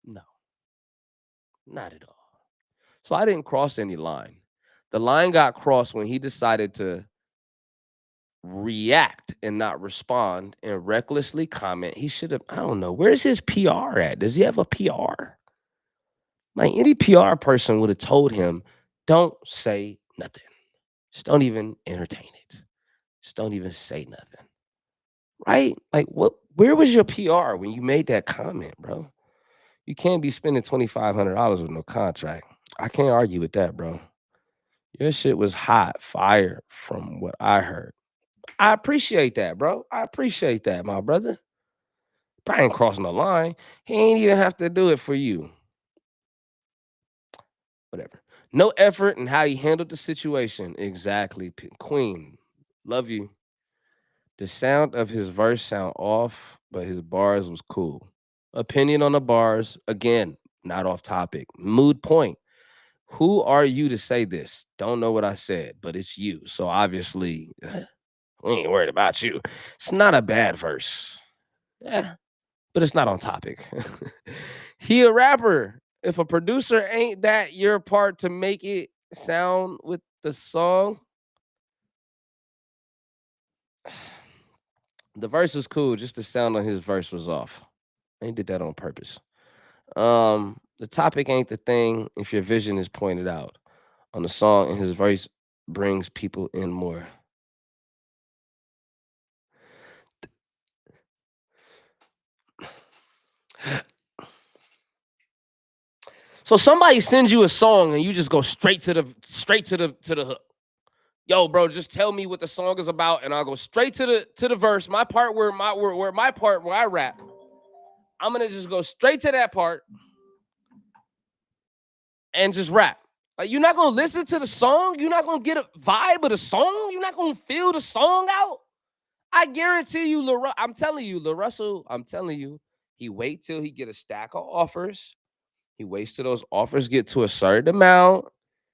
No, not at all. So I didn't cross any line. The line got crossed when he decided to react and not respond and recklessly comment. He should have, I don't know, where's his PR at? Does he have a PR? Like any PR person would have told him, don't say nothing. Just don't even entertain it. Just don't even say nothing. Right? Like where was your PR when you made that comment, bro? You can't be spending $2,500 with no contract. I can't argue with that, bro. Your shit was hot fire from what I heard. I appreciate that, bro. I appreciate that, my brother. Probably ain't crossing the line. He ain't even have to do it for you. Whatever. No effort in how he handled the situation. Exactly. Queen, love you. The sound of his verse sound off, but his bars was cool. Opinion on the bars, again, not off topic. Mood point. Who are you to say this? Don't know what I said, but it's you. So obviously, we ain't worried about you. It's not a bad verse. Yeah, but it's not on topic. He a rapper. If a producer ain't that your part to make it sound with the song, the verse was cool. Just the sound on his verse was off. He did that on purpose. The topic ain't the thing if your vision is pointed out on the song and his voice brings people in more. So somebody sends you a song and you just go straight to the hook. Yo, bro, just tell me what the song is about, and I'll go straight to the verse. My part where my part where I rap. I'm gonna just go straight to that part and just rap. Like you're not gonna listen to the song. You're not gonna get a vibe of the song. You're not gonna feel the song out. I guarantee you, I'm telling you, Russell. I'm telling you, he wait till he get a stack of offers. He waits till those offers get to a certain amount.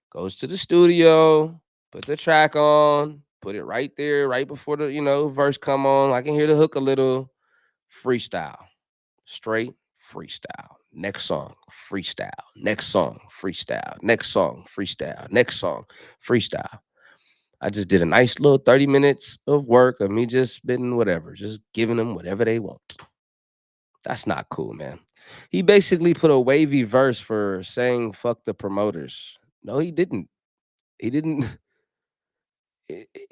Goes to the studio, put the track on, put it right there, right before the verse come on. I can hear the hook a little. Freestyle, straight freestyle. Next song, freestyle. Next song, freestyle. Next song, freestyle. Next song, freestyle. I just did a nice little 30 minutes of work of me just spitting whatever, just giving them whatever they want. That's not cool, man. He basically put a wavy verse for saying fuck the promoters. No, he didn't. He didn't.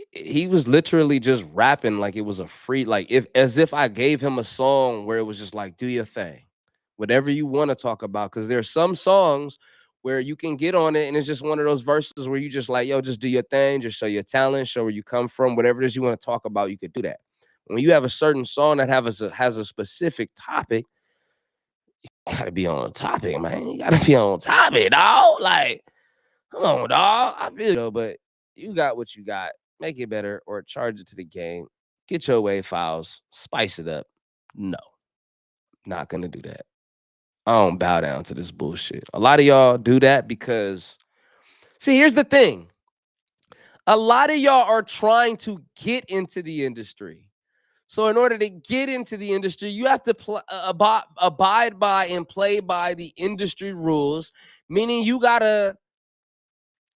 He was literally just rapping like it was a free, like as if I gave him a song where it was just like, do your thing, whatever you want to talk about. Because there's some songs where you can get on it and it's just one of those verses where you just like, yo, just do your thing, just show your talent, show where you come from, whatever it is you want to talk about, you could do that. When you have a certain song that has a specific topic, you gotta be on topic, man. You gotta be on topic, dog. Like, come on, dog. I feel you though, but you got what you got. Make it better or charge it to the game. Get your wave files, spice it up. No, not gonna do that. I don't bow down to this bullshit. A lot of y'all do that because, see, here's the thing. A lot of y'all are trying to get into the industry. So in order to get into the industry, you have to abide by and play by the industry rules, meaning you got to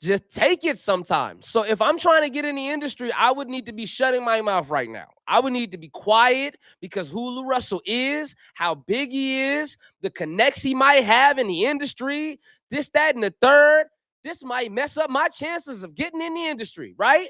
just take it sometimes. So if I'm trying to get in the industry, I would need to be shutting my mouth right now. I would need to be quiet because who Lou Russell is, how big he is, the connects he might have in the industry, this, that, and the third. This might mess up my chances of getting in the industry, right?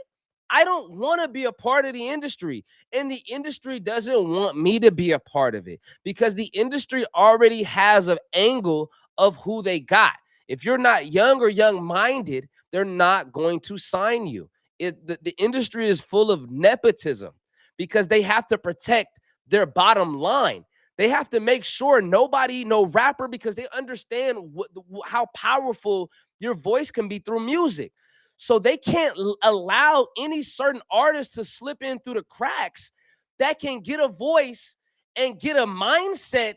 I don't want to be a part of the industry, and the industry doesn't want me to be a part of it because the industry already has an angle of who they got. If you're not young or young-minded, they're not going to sign you. The industry is full of nepotism because they have to protect their bottom line. They have to make sure nobody, no rapper, because they understand how powerful your voice can be through music. So they can't allow any certain artist to slip in through the cracks that can get a voice and get a mindset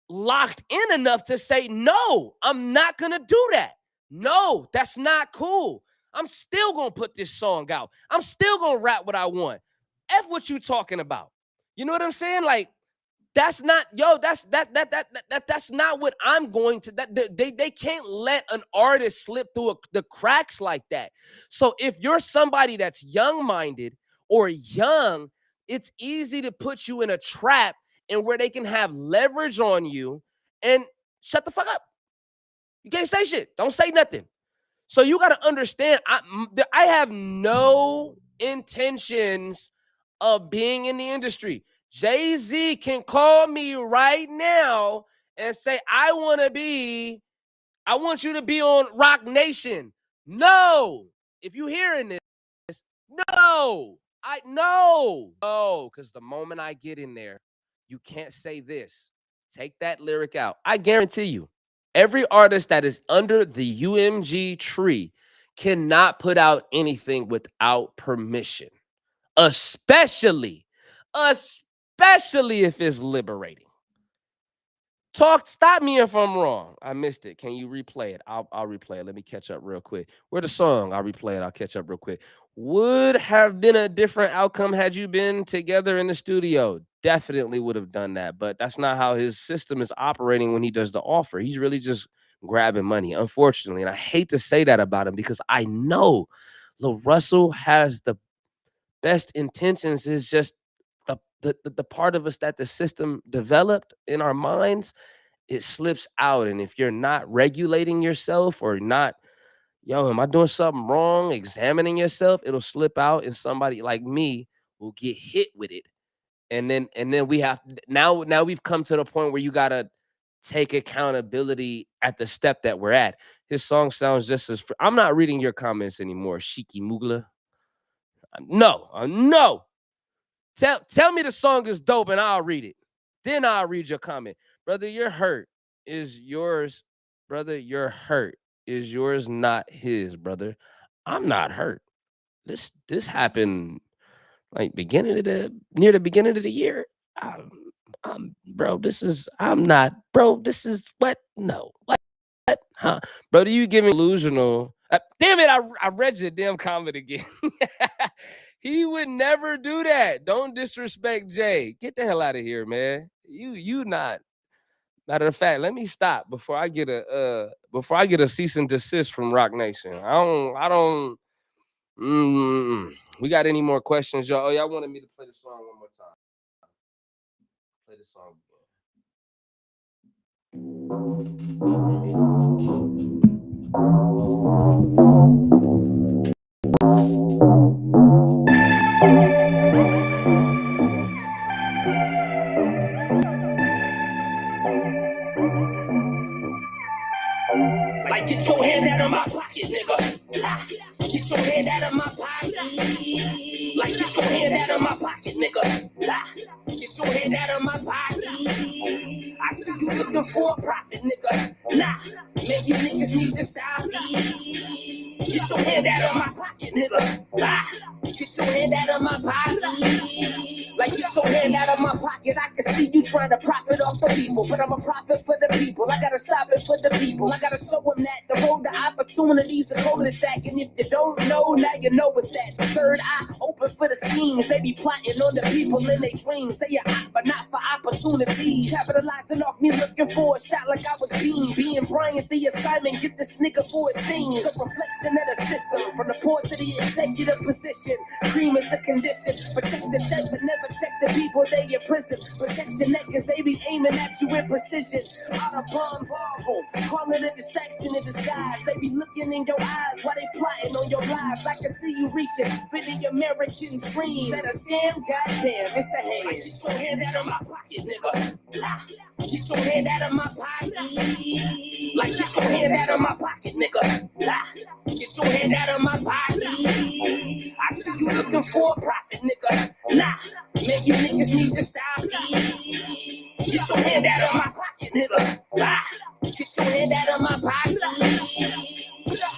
locked in enough to say, no, I'm not going to do that. No, that's not cool. I'm still going to put this song out. I'm still going to rap what I want. F what you talking about. You know what I'm saying? Like, that's not, yo, that's not what I'm going to, they can't let an artist slip through the cracks like that. So if you're somebody that's young-minded or young, it's easy to put you in a trap and where they can have leverage on you and shut the fuck up. You can't say shit. Don't say nothing. So you got to understand, I have no intentions of being in the industry. Jay-Z can call me right now and say, I want you to be on Rock Nation. No. If you hearing this, no. No, because the moment I get in there, you can't say this. Take that lyric out. I guarantee you, every artist that is under the UMG tree cannot put out anything without permission, especially if it's liberating. Stop me if I'm wrong. I missed it. Can you replay it? I'll replay it. Let me catch up real quick. Where the song? I'll replay it. I'll catch up real quick. Would have been a different outcome had you been together in the studio. Definitely would have done that, but that's not how his system is operating when he does the offer. He's really just grabbing money, unfortunately. And I hate to say that about him because I know Lil Russell has the best intentions. Is just the part of us that the system developed in our minds, it slips out. And if you're not regulating yourself or not, yo, am I doing something wrong? Examining yourself, it'll slip out and somebody like me will get hit with it. And then we have now we've come to the point where you gotta take accountability at the step that we're at. His song sounds just as I'm not reading your comments anymore, Shiki Mugla. No. Tell me the song is dope and I'll read it. Then I'll read your comment. Brother, your hurt is yours. Brother, your hurt is yours, not his, brother. I'm not hurt. This happened like near the beginning of the year. Bro, I'm not, bro, this is what? No. What? Huh? Bro, do you give me illusional? Damn it, I read your damn comment again. He would never do that. Don't disrespect Jay. Get the hell out of here, man. You not. Matter of fact, let me stop before I get a cease and desist from Rock Nation. I don't. We got any more questions, y'all? Oh, y'all wanted me to play the song one more time. Play the song again. Like, get your hand out of my pocket, nigga. Get your hand out of my pocket. Like, get your hand out of my pocket, nigga. Get your hand out of my pocket. I see you looking for a profit, nigga. Nah, man, you niggas need to stop. Get your hand out of my pocket, nigga. Get your hand out of my pocket. Like, get your hand out of my pocket. I can see you trying to profit off the people, but I'm a profit for the people. I gotta stop it for the people. I gotta show them that the road to opportunities are cul-de-sac. And if you don't know, now you know it's that. The third eye open for the schemes. They be plotting on the people in their dreams. They are hot, but not for opportunities. Capitalizing off me looking for a shot like I was being Bryant the assignment. Get this nigga for his things. The reflection of the system, from the poor to the executive position. Cream is a condition. Protect the check, but never check the people they in prison. Protect your neck, cause they be aiming at you in precision. Out of bomb ballroom, call it a distraction in disguise. They be looking in your eyes while they plotting on your lives. I can see you reaching for the American dream. That a scam, goddamn, it's a hand. Like, get your hand out of my pocket, nigga. Get your hand out of my pocket. Like, get your hand out of my pocket, nigga. Get your hand out of my pocket. I see you looking for a profit, nigga. Nah, man, you niggas need to stop. Get your hand out of my pocket, nigga. Get your hand out of my pocket.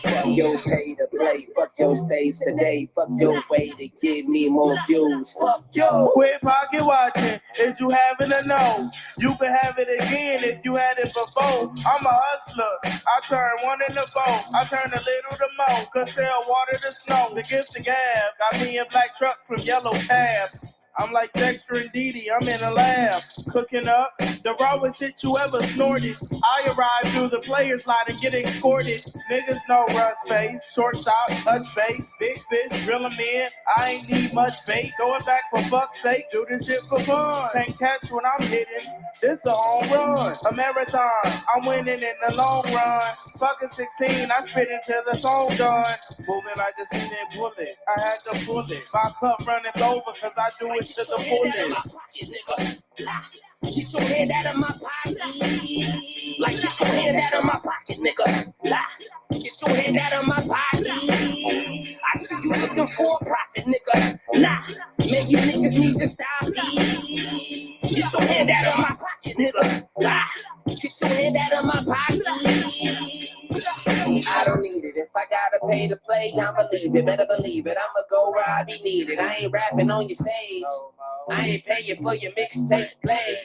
Fuck your pay to play, fuck your stage today, fuck your way to give me more views. Fuck yo. Quit pocket watching, is you having a no? You can have it again if you had it before. I'm a hustler, I turn one into four. I turn a little to more, cause sell water to snow. The gift to gab, got me a black truck from Yellow Cab. I'm like Dexter and Dee Dee, I'm in a lab, cooking up the rawest shit you ever snorted. I arrive through the players line and get escorted. Niggas know Russ face, shortstop, touch base, big fish, reel 'em in. I ain't need much bait, going back for fuck's sake, do this shit for fun. Can't catch when I'm hitting, this a home run, a marathon. I'm winning in the long run. Fucking 16, I spit until the song done. Moving like a speeding bullet, I had to pull it. My cup running over cause I do it to the fullest. Get your hand out of my pocket. Like, get your hand out of my pocket, nigga. Get your hand out of my pocket. I see you looking for a profit, nigga. Nah, man, you niggas need to stop. Get your hand out of my pocket, nigga. Get your hand out of my pocket. I don't need it. If I gotta pay to play, I'ma leave it. Better believe it. I'ma go where I be needed. I ain't rapping on your stage. I ain't paying for your mixtape plays.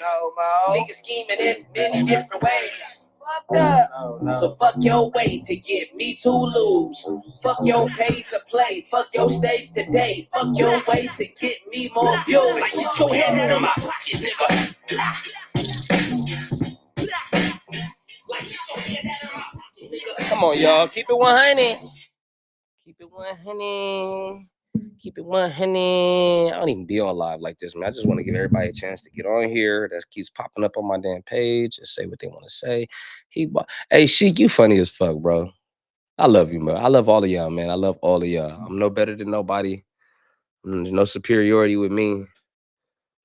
Niggas scheming in many different ways. Fucked up. So fuck your way to get me to lose. Fuck your pay to play. Fuck your stage today. Fuck your way to get me more views. Like, get your hand out of my pocket, nigga. Like, get your hand out of my pocket, nigga. Come on, y'all. Keep it 100. Keep it 100. Keep it 100. I don't even be on live like this, man. I just want to give everybody a chance to get on here. That keeps popping up on my damn page and say what they want to say. Hey, Sheik, you funny as fuck, bro. I love you, man. I love all of y'all, man. I love all of y'all. I'm no better than nobody. There's no superiority with me.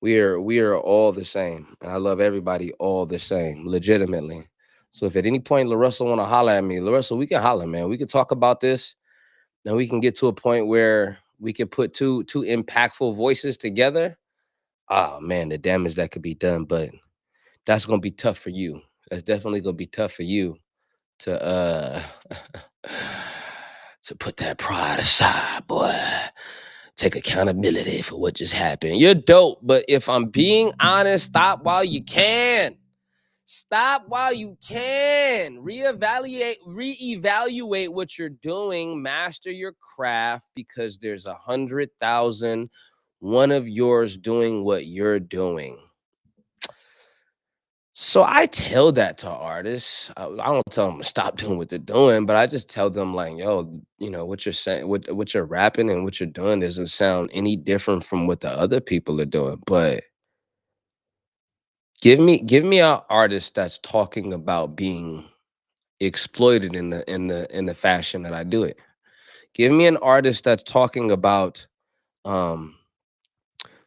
We are all the same. And I love everybody all the same, legitimately. So if at any point LaRussell want to holler at me, LaRussell, we can holler, man. We can talk about this. Then we can get to a point where we can put two impactful voices together. Oh man, the damage that could be done, but that's gonna be tough for you. That's definitely gonna be tough for you to to put that pride aside, boy. Take accountability for what just happened. You're dope, but if I'm being honest, stop while you can. Stop while you can. Reevaluate what you're doing. Master your craft because there's 100,000 one of yours doing what you're doing. So I tell that to artists. I don't tell them to stop doing what they're doing, but I just tell them like, yo, you know, what you're saying, what you're rapping and what you're doing doesn't sound any different from what the other people are doing. But give me an artist that's talking about being exploited in the fashion that I do it. Give me an artist that's um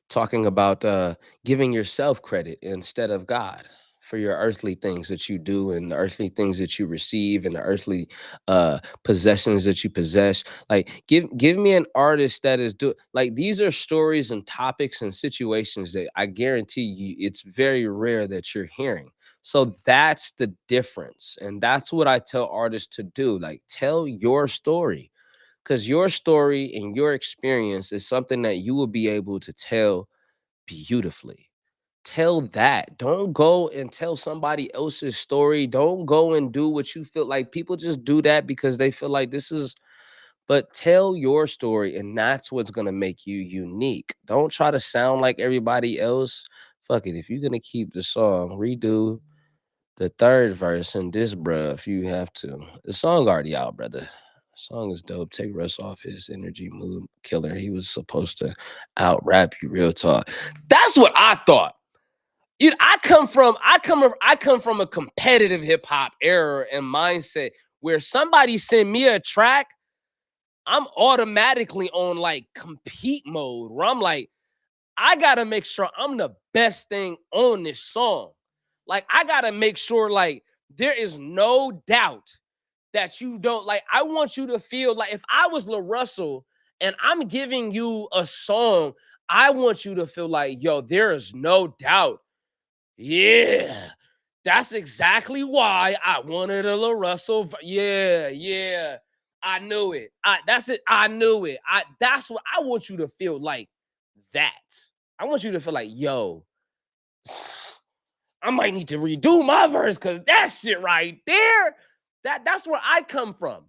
talking about giving yourself credit instead of God. for your earthly things that you do and the earthly things that you receive and the earthly possessions that you possess. Like give me an artist that is do like these are stories and topics and situations that I guarantee you it's very rare that you're hearing. So that's the difference. And that's what I tell artists to do. Like tell your story. Because your story and your experience is something that you will be able to tell beautifully. Tell that. Don't go and tell somebody else's story. Don't go and do what you feel like. People just do that because they feel like this is, but tell your story, and that's what's gonna make you unique. Don't try to sound like everybody else. Fuck it. If you're gonna keep the song, redo the third verse and this, bruh, if you have to. The song already out, brother. The song is dope. Take Russ off his energy mood killer. He was supposed to out rap you real talk. That's what I thought. I come from a competitive hip hop era and mindset where somebody send me a track, I'm automatically on like compete mode where I'm like, I gotta make sure I'm the best thing on this song. Like I gotta make sure like there is no doubt that you don't like. I want you to feel like if I was Lil Russell and I'm giving you a song, I want you to feel like, yo, there is no doubt. Yeah, that's exactly why I wanted a Lil Russell. Yeah, yeah. I knew it. That's it. I knew it. That's what I want you to feel like that. I want you to feel like, yo, I might need to redo my verse because that shit right there. That's where I come from.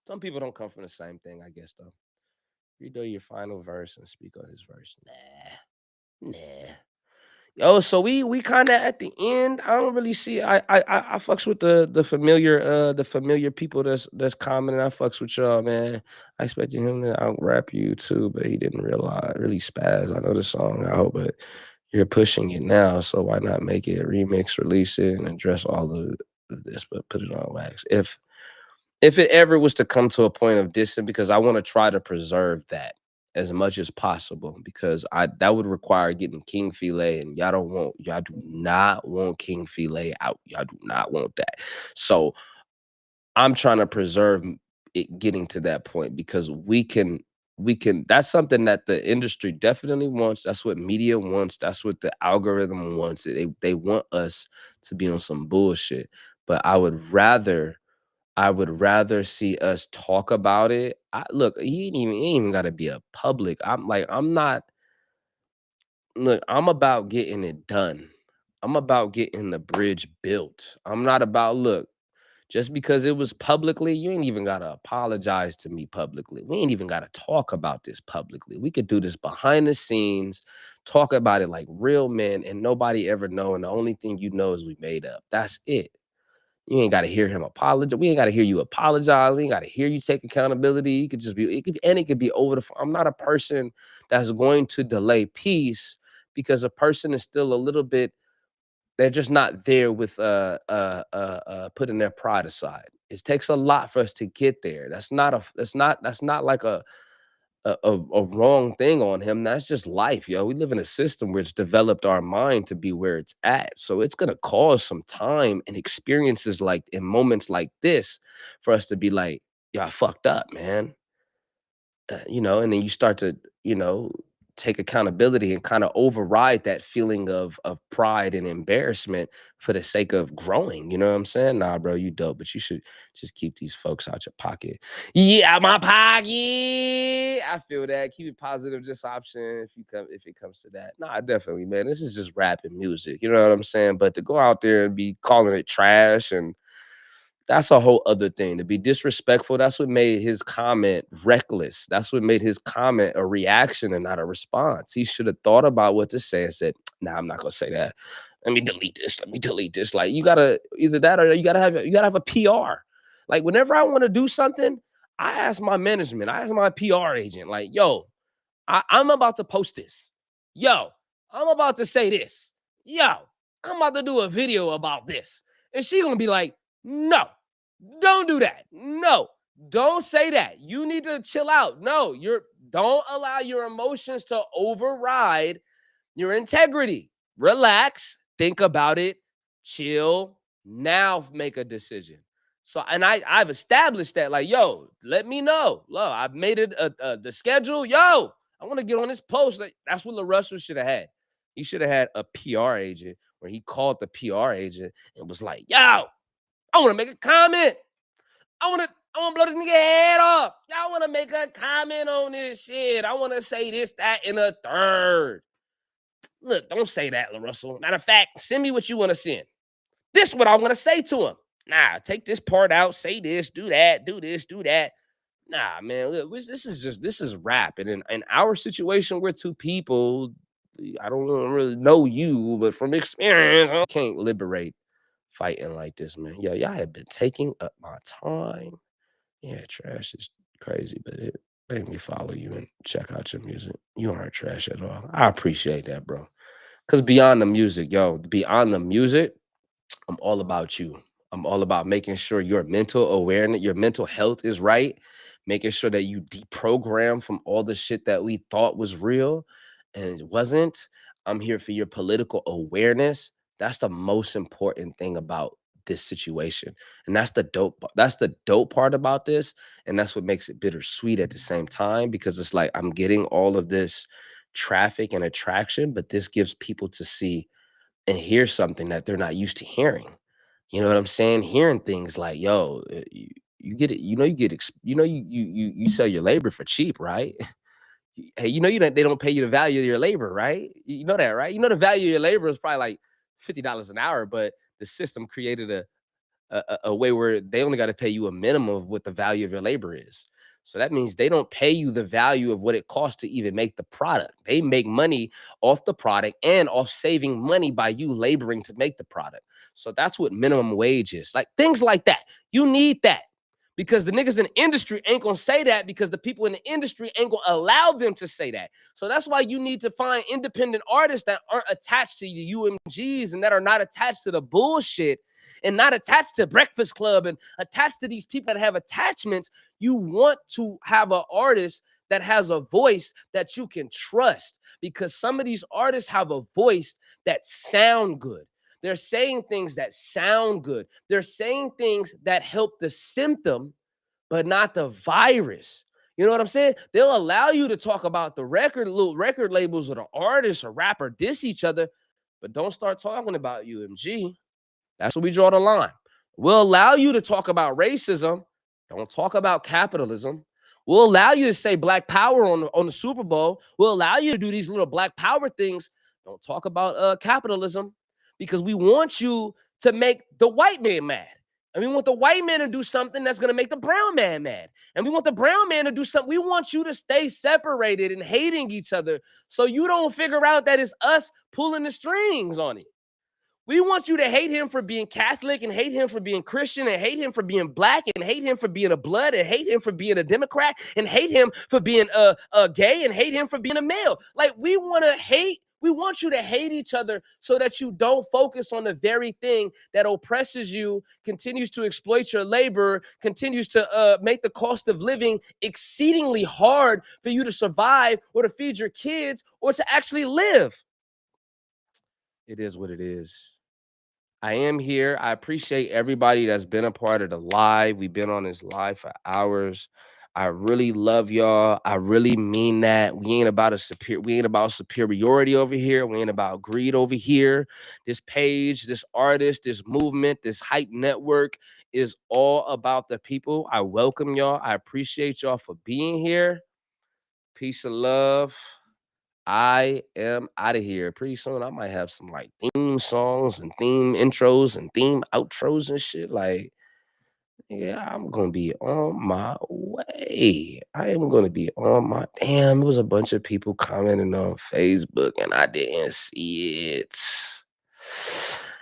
Some people don't come from the same thing, I guess, though. Redo your final verse and speak on his verse. Nah. Oh, so we kind of at the end. I don't really see. I fucks with the familiar people that's commenting. I fucks with y'all, man. I expected him to out rap you too, but he didn't realize really spaz. I know the song out, but you're pushing it now, so why not make it a remix, release it, and address all of this, but put it on wax. If it ever was to come to a point of distance, because I want to try to preserve that as much as possible, because I that would require getting King Fe'La, and y'all do not want King Fe'La out. Y'all do not want that. So I'm trying to preserve it getting to that point because we can that's something that the industry definitely wants. That's what media wants. That's what the algorithm wants. They want us to be on some bullshit. But I would rather see us talk about it. Look, he ain't even got to be a public. I'm not. Look, I'm about getting it done. I'm about getting the bridge built. I'm not about look. Just because it was publicly, you ain't even gotta apologize to me publicly. We ain't even gotta talk about this publicly. We could do this behind the scenes, talk about it like real men, and nobody ever know. And the only thing you know is we made up. That's it. You ain't got to hear him apologize. We ain't got to hear you apologize. We ain't got to hear you take accountability. It could just be, it could be over the phone. I'm not a person that's going to delay peace because a person is still a little bit, they're just not there with putting their pride aside. It takes a lot for us to get there. That's not like a wrong thing on him. That's just life, yo. We live in a system where it's developed our mind to be where it's at. So it's gonna cause some time and experiences like in moments like this for us to be like, yeah, I fucked up, man. And then you start to, take accountability and kind of override that feeling of pride and embarrassment for the sake of growing. You know what I'm saying? Nah, bro, you dope, but you should just keep these folks out your pocket. Yeah, my pocket. I feel that. Keep it positive, just option if it comes to that. Nah, definitely, man. This is just rap and music. You know what I'm saying? But to go out there and be calling it trash and that's a whole other thing. To be disrespectful, that's what made his comment reckless. That's what made his comment a reaction and not a response. He should have thought about what to say and said, nah, I'm not gonna say that. Let me delete this. Let me delete this. Like you gotta either that or you gotta have a PR. Like whenever I want to do something, I ask my management, I ask my PR agent, like, yo, I'm about to post this. Yo, I'm about to say this. Yo, I'm about to do a video about this. And she gonna be like, no, don't do that. No, don't say that. You need to chill out. No, don't allow your emotions to override your integrity. Relax, think about it, chill, now make a decision. So, and I've established that, like, yo, let me know. Look, I've made it the schedule. Yo, I want to get on this post. Like, that's what LaRussell should have had. He should have had a PR agent where he called the PR agent and was like, yo, I want to make a comment. I want to blow this nigga head off. Y'all want to make a comment on this shit. I want to say this, that, and a third. Look, don't say that, LaRussell. Matter of fact, send me what you want to send. This is what I'm going to say to him. Nah, take this part out, say this, do that, do this, do that. Nah, man, look, this is rap. And in our situation, we're two people. I don't really know you, but from experience, I can't liberate fighting like this, man. Yo, y'all have been taking up my time. Yeah, trash is crazy, but it made me follow you and check out your music. You aren't trash at all. I appreciate that, bro. Because beyond the music, yo, beyond the music, I'm all about you. I'm all about making sure your mental awareness, your mental health is right, making sure that you deprogram from all the shit that we thought was real and it wasn't. I'm here for your political awareness. That's the most important thing about this situation. And that's the dope part about this. And that's what makes it bittersweet at the same time, because it's like I'm getting all of this traffic and attraction, but this gives people to see and hear something that they're not used to hearing. You know what I'm saying? Hearing things like, "Yo, you get it. You know, you sell your labor for cheap, right? Hey, they don't pay you the value of your labor, right? You know that, right? You know the value of your labor is probably like $50 an hour, but the system created a way where they only got to pay you a minimum of what the value of your labor is. So that means they don't pay you the value of what it costs to even make the product. They make money off the product and off saving money by you laboring to make the product. So that's what minimum wage is. Like things like that. You need that because the niggas in the industry ain't gonna say that because the people in the industry ain't gonna allow them to say that. So that's why you need to find independent artists that aren't attached to the UMGs and that are not attached to the bullshit and not attached to Breakfast Club and attached to these people that have attachments. You want to have an artist that has a voice that you can trust, because some of these artists have a voice that sound good. They're saying things that sound good. They're saying things that help the symptom, but not the virus. You know what I'm saying? They'll allow you to talk about the little record labels or the artists or rapper diss each other, but don't start talking about UMG. That's where we draw the line. We'll allow you to talk about racism. Don't talk about capitalism. We'll allow you to say Black Power on the Super Bowl. We'll allow you to do these little Black Power things. Don't talk about capitalism, because we want you to make the white man mad. And we want the white man to do something that's going to make the brown man mad. And we want the brown man to do something. We want you to stay separated and hating each other so you don't figure out that it's us pulling the strings on it. We want you to hate him for being Catholic and hate him for being Christian and hate him for being black and hate him for being a blood and hate him for being a Democrat and hate him for being a gay and hate him for being a male. Like, we want to hate. We want you to hate each other so that you don't focus on the very thing that oppresses you, continues to exploit your labor, continues to make the cost of living exceedingly hard for you to survive or to feed your kids or to actually live. It is what it is. I am here. I appreciate everybody that's been a part of the live. We've been on this live for hours. I really love y'all. I really mean that. We ain't about superiority over here. We ain't about greed over here. This page, this artist, this movement, this hype network is all about the people. I welcome y'all. I appreciate y'all for being here. Peace and love. I am out of here. Pretty soon I might have some like theme songs and theme intros and theme outros and shit. Like, yeah, I'm gonna be on my way. I am gonna be on my damn. There was a bunch of people commenting on Facebook and I didn't see it.